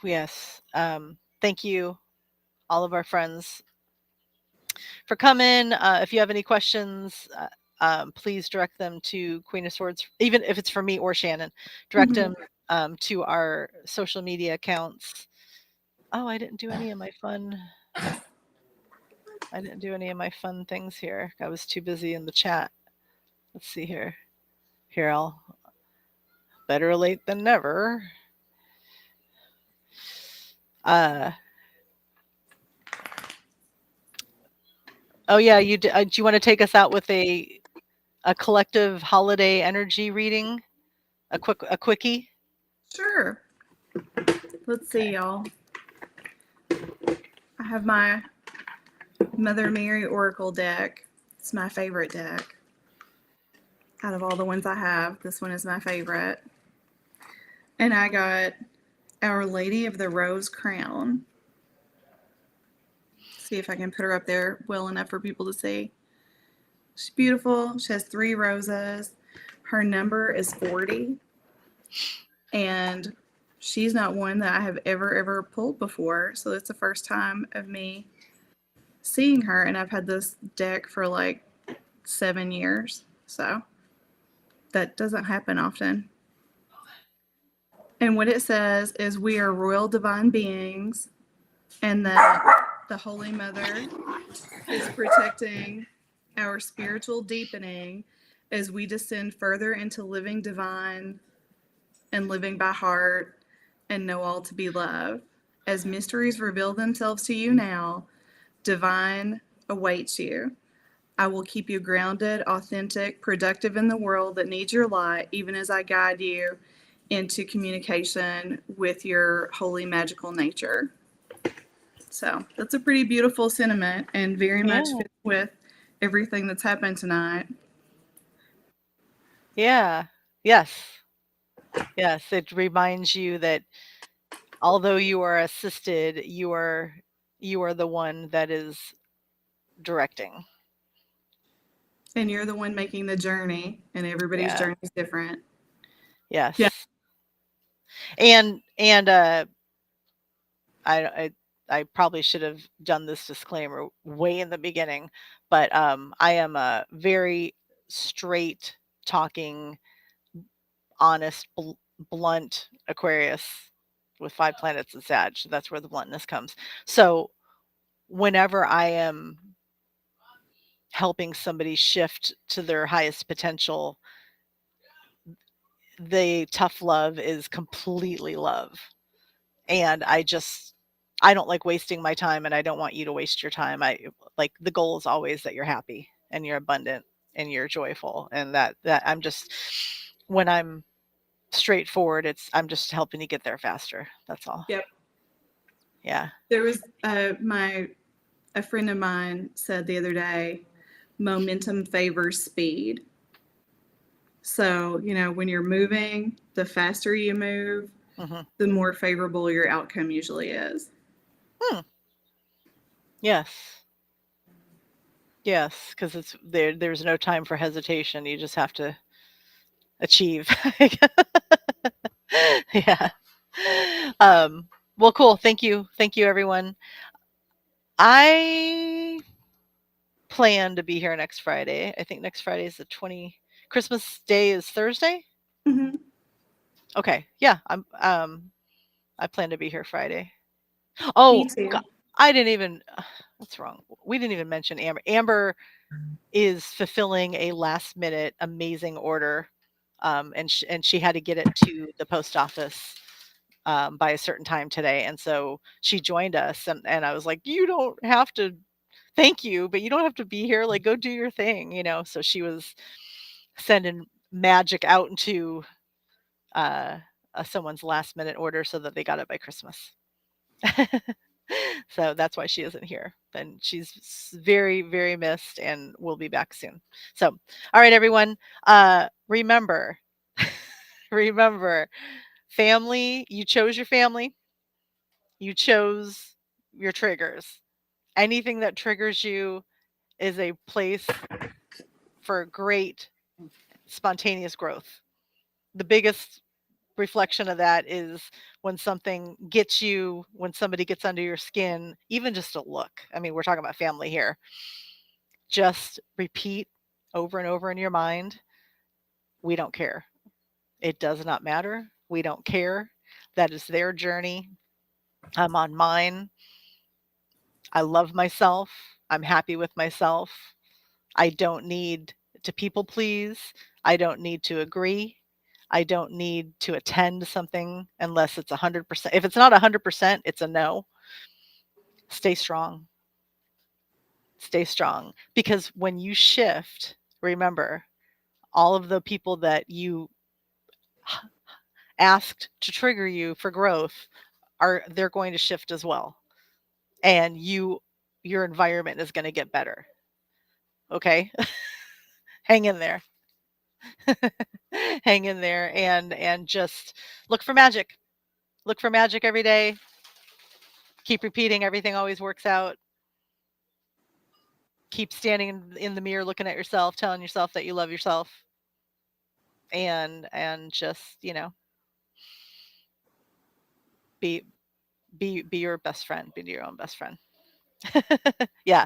Yes. Thank you, all of our friends, for coming. If you have any questions, please direct them to Queen of Swords, even if it's for me or Shannon. Direct Mhm. them to our social media accounts. Oh, I didn't do any of my fun. I didn't do any of my fun things here. I was too busy in the chat. Let's see here. Here, I'll better late than never. Uh, oh yeah, do you want to take us out with a collective holiday energy reading? A quickie? Sure. Let's see, Okay. y'all. I have my Mother Mary Oracle deck. It's my favorite deck. Out of all the ones I have, this one is my favorite. And I got Our Lady of the Rose Crown. See if I can put her up there well enough for people to see. She's beautiful. She has 3 roses. Her number is 40. And she's not one that I have ever pulled before. So it's the first time of me seeing her. And I've had this deck for like 7 years. So that doesn't happen often. And what it says is, we are royal divine beings, and that the Holy Mother is protecting our spiritual deepening as we descend further into living divine and living by heart and know all to be love. As mysteries reveal themselves to you now, divine awaits you. I will keep you grounded, authentic, productive in the world that needs your light, even as I guide you into communication with your holy magical nature. So that's a pretty beautiful sentiment and very much Yeah. fits with everything that's happened tonight. Yeah. Yes. Yes. It reminds you that although you are assisted, you are the one that is directing. And you're the one making the journey, and everybody's Yeah. journey is different. Yeah. Yes. And I I I probably should have done this disclaimer way in the beginning, but I am a very straight talking, honest, blunt Aquarius with 5 planets in Sag. That's where the bluntness comes. So whenever I am helping somebody shift to their highest potential, the tough love is completely love. And I don't like wasting my time, and I don't want you to waste your time. I like the goal is always that you're happy and you're abundant and you're joyful, and that I'm just when I'm straightforward, I'm just helping you get there faster. That's all. Yep. Yeah. There was my a friend of mine said the other day, momentum favors speed. So, when you're moving, the faster you move, Hmm. the more favorable your outcome usually is. Hmm. Yes. Yes, because it's there's no time for hesitation. You just have to achieve. Yeah. Well, cool. Thank you. Thank you, everyone. I plan to be here next Friday. I think next Friday is the 20. Christmas Day is Thursday. Mm-hmm. Okay. Yeah. I plan to be here Friday. Me Oh, too. God, I didn't even. What's wrong? We didn't even mention Amber. Amber is fulfilling a last minute amazing order, and she had to get it to the post office by a certain time today, and so she joined us, and I was like, you don't have to. Thank you, but you don't have to be here. Like, go do your thing, So she was sending magic out into uh, someone's last minute order so that they got it by Christmas. So that's why she isn't here. And she's very, very missed and will be back soon. So, all right, everyone. Remember, remember, family, you chose your family. You chose your triggers. Anything that triggers you is a place for great spontaneous growth. The biggest reflection of that is when something gets you, when somebody gets under your skin, even just a look. I mean, we're talking about family here. Just repeat over and over in your mind, we don't care. It does not matter. We don't care. That is their journey. I'm on mine. I love myself. I'm happy with myself. I don't need to people please. I don't need to agree. I don't need to attend something unless it's 100%. If it's not 100%, it's a no. Stay strong. Stay strong. Because when you shift, remember, all of the people that you asked to trigger you for growth they're going to shift as well. And your environment is going to get better. Okay? Hang in there. Hang in there and just look for magic. Look for magic every day. Keep repeating everything always works out. Keep standing in the mirror looking at yourself, telling yourself that you love yourself and just, be be your best friend, be your own best friend. Yeah.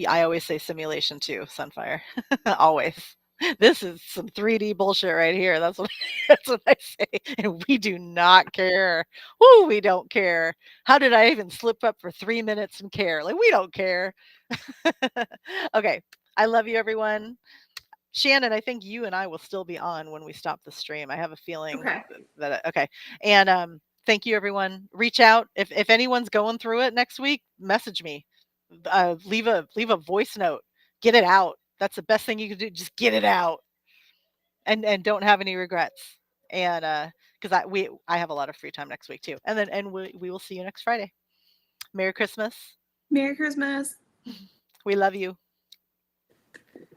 I always say simulation too, Sunfire. Always. This is some 3D bullshit right here. That's what that's what I say. And we do not care. Woo, we don't care. How did I even slip up for 3 minutes and care? Like we don't care. Okay. I love you everyone. Shannon, I think you and I will still be on when we stop the stream. I have a feeling Okay. that okay. And thank you everyone. Reach out if anyone's going through it next week, message me. Leave a voice note. Get it out. That's the best thing you can do. Just get it out and don't have any regrets. And because I have a lot of free time next week too. And we will see you next Friday. Merry Christmas. Merry Christmas. We love you.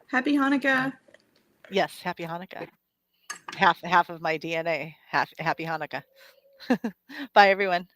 Happy Hanukkah. Yes, happy Hanukkah. Half of my DNA. Happy Hanukkah. Bye everyone.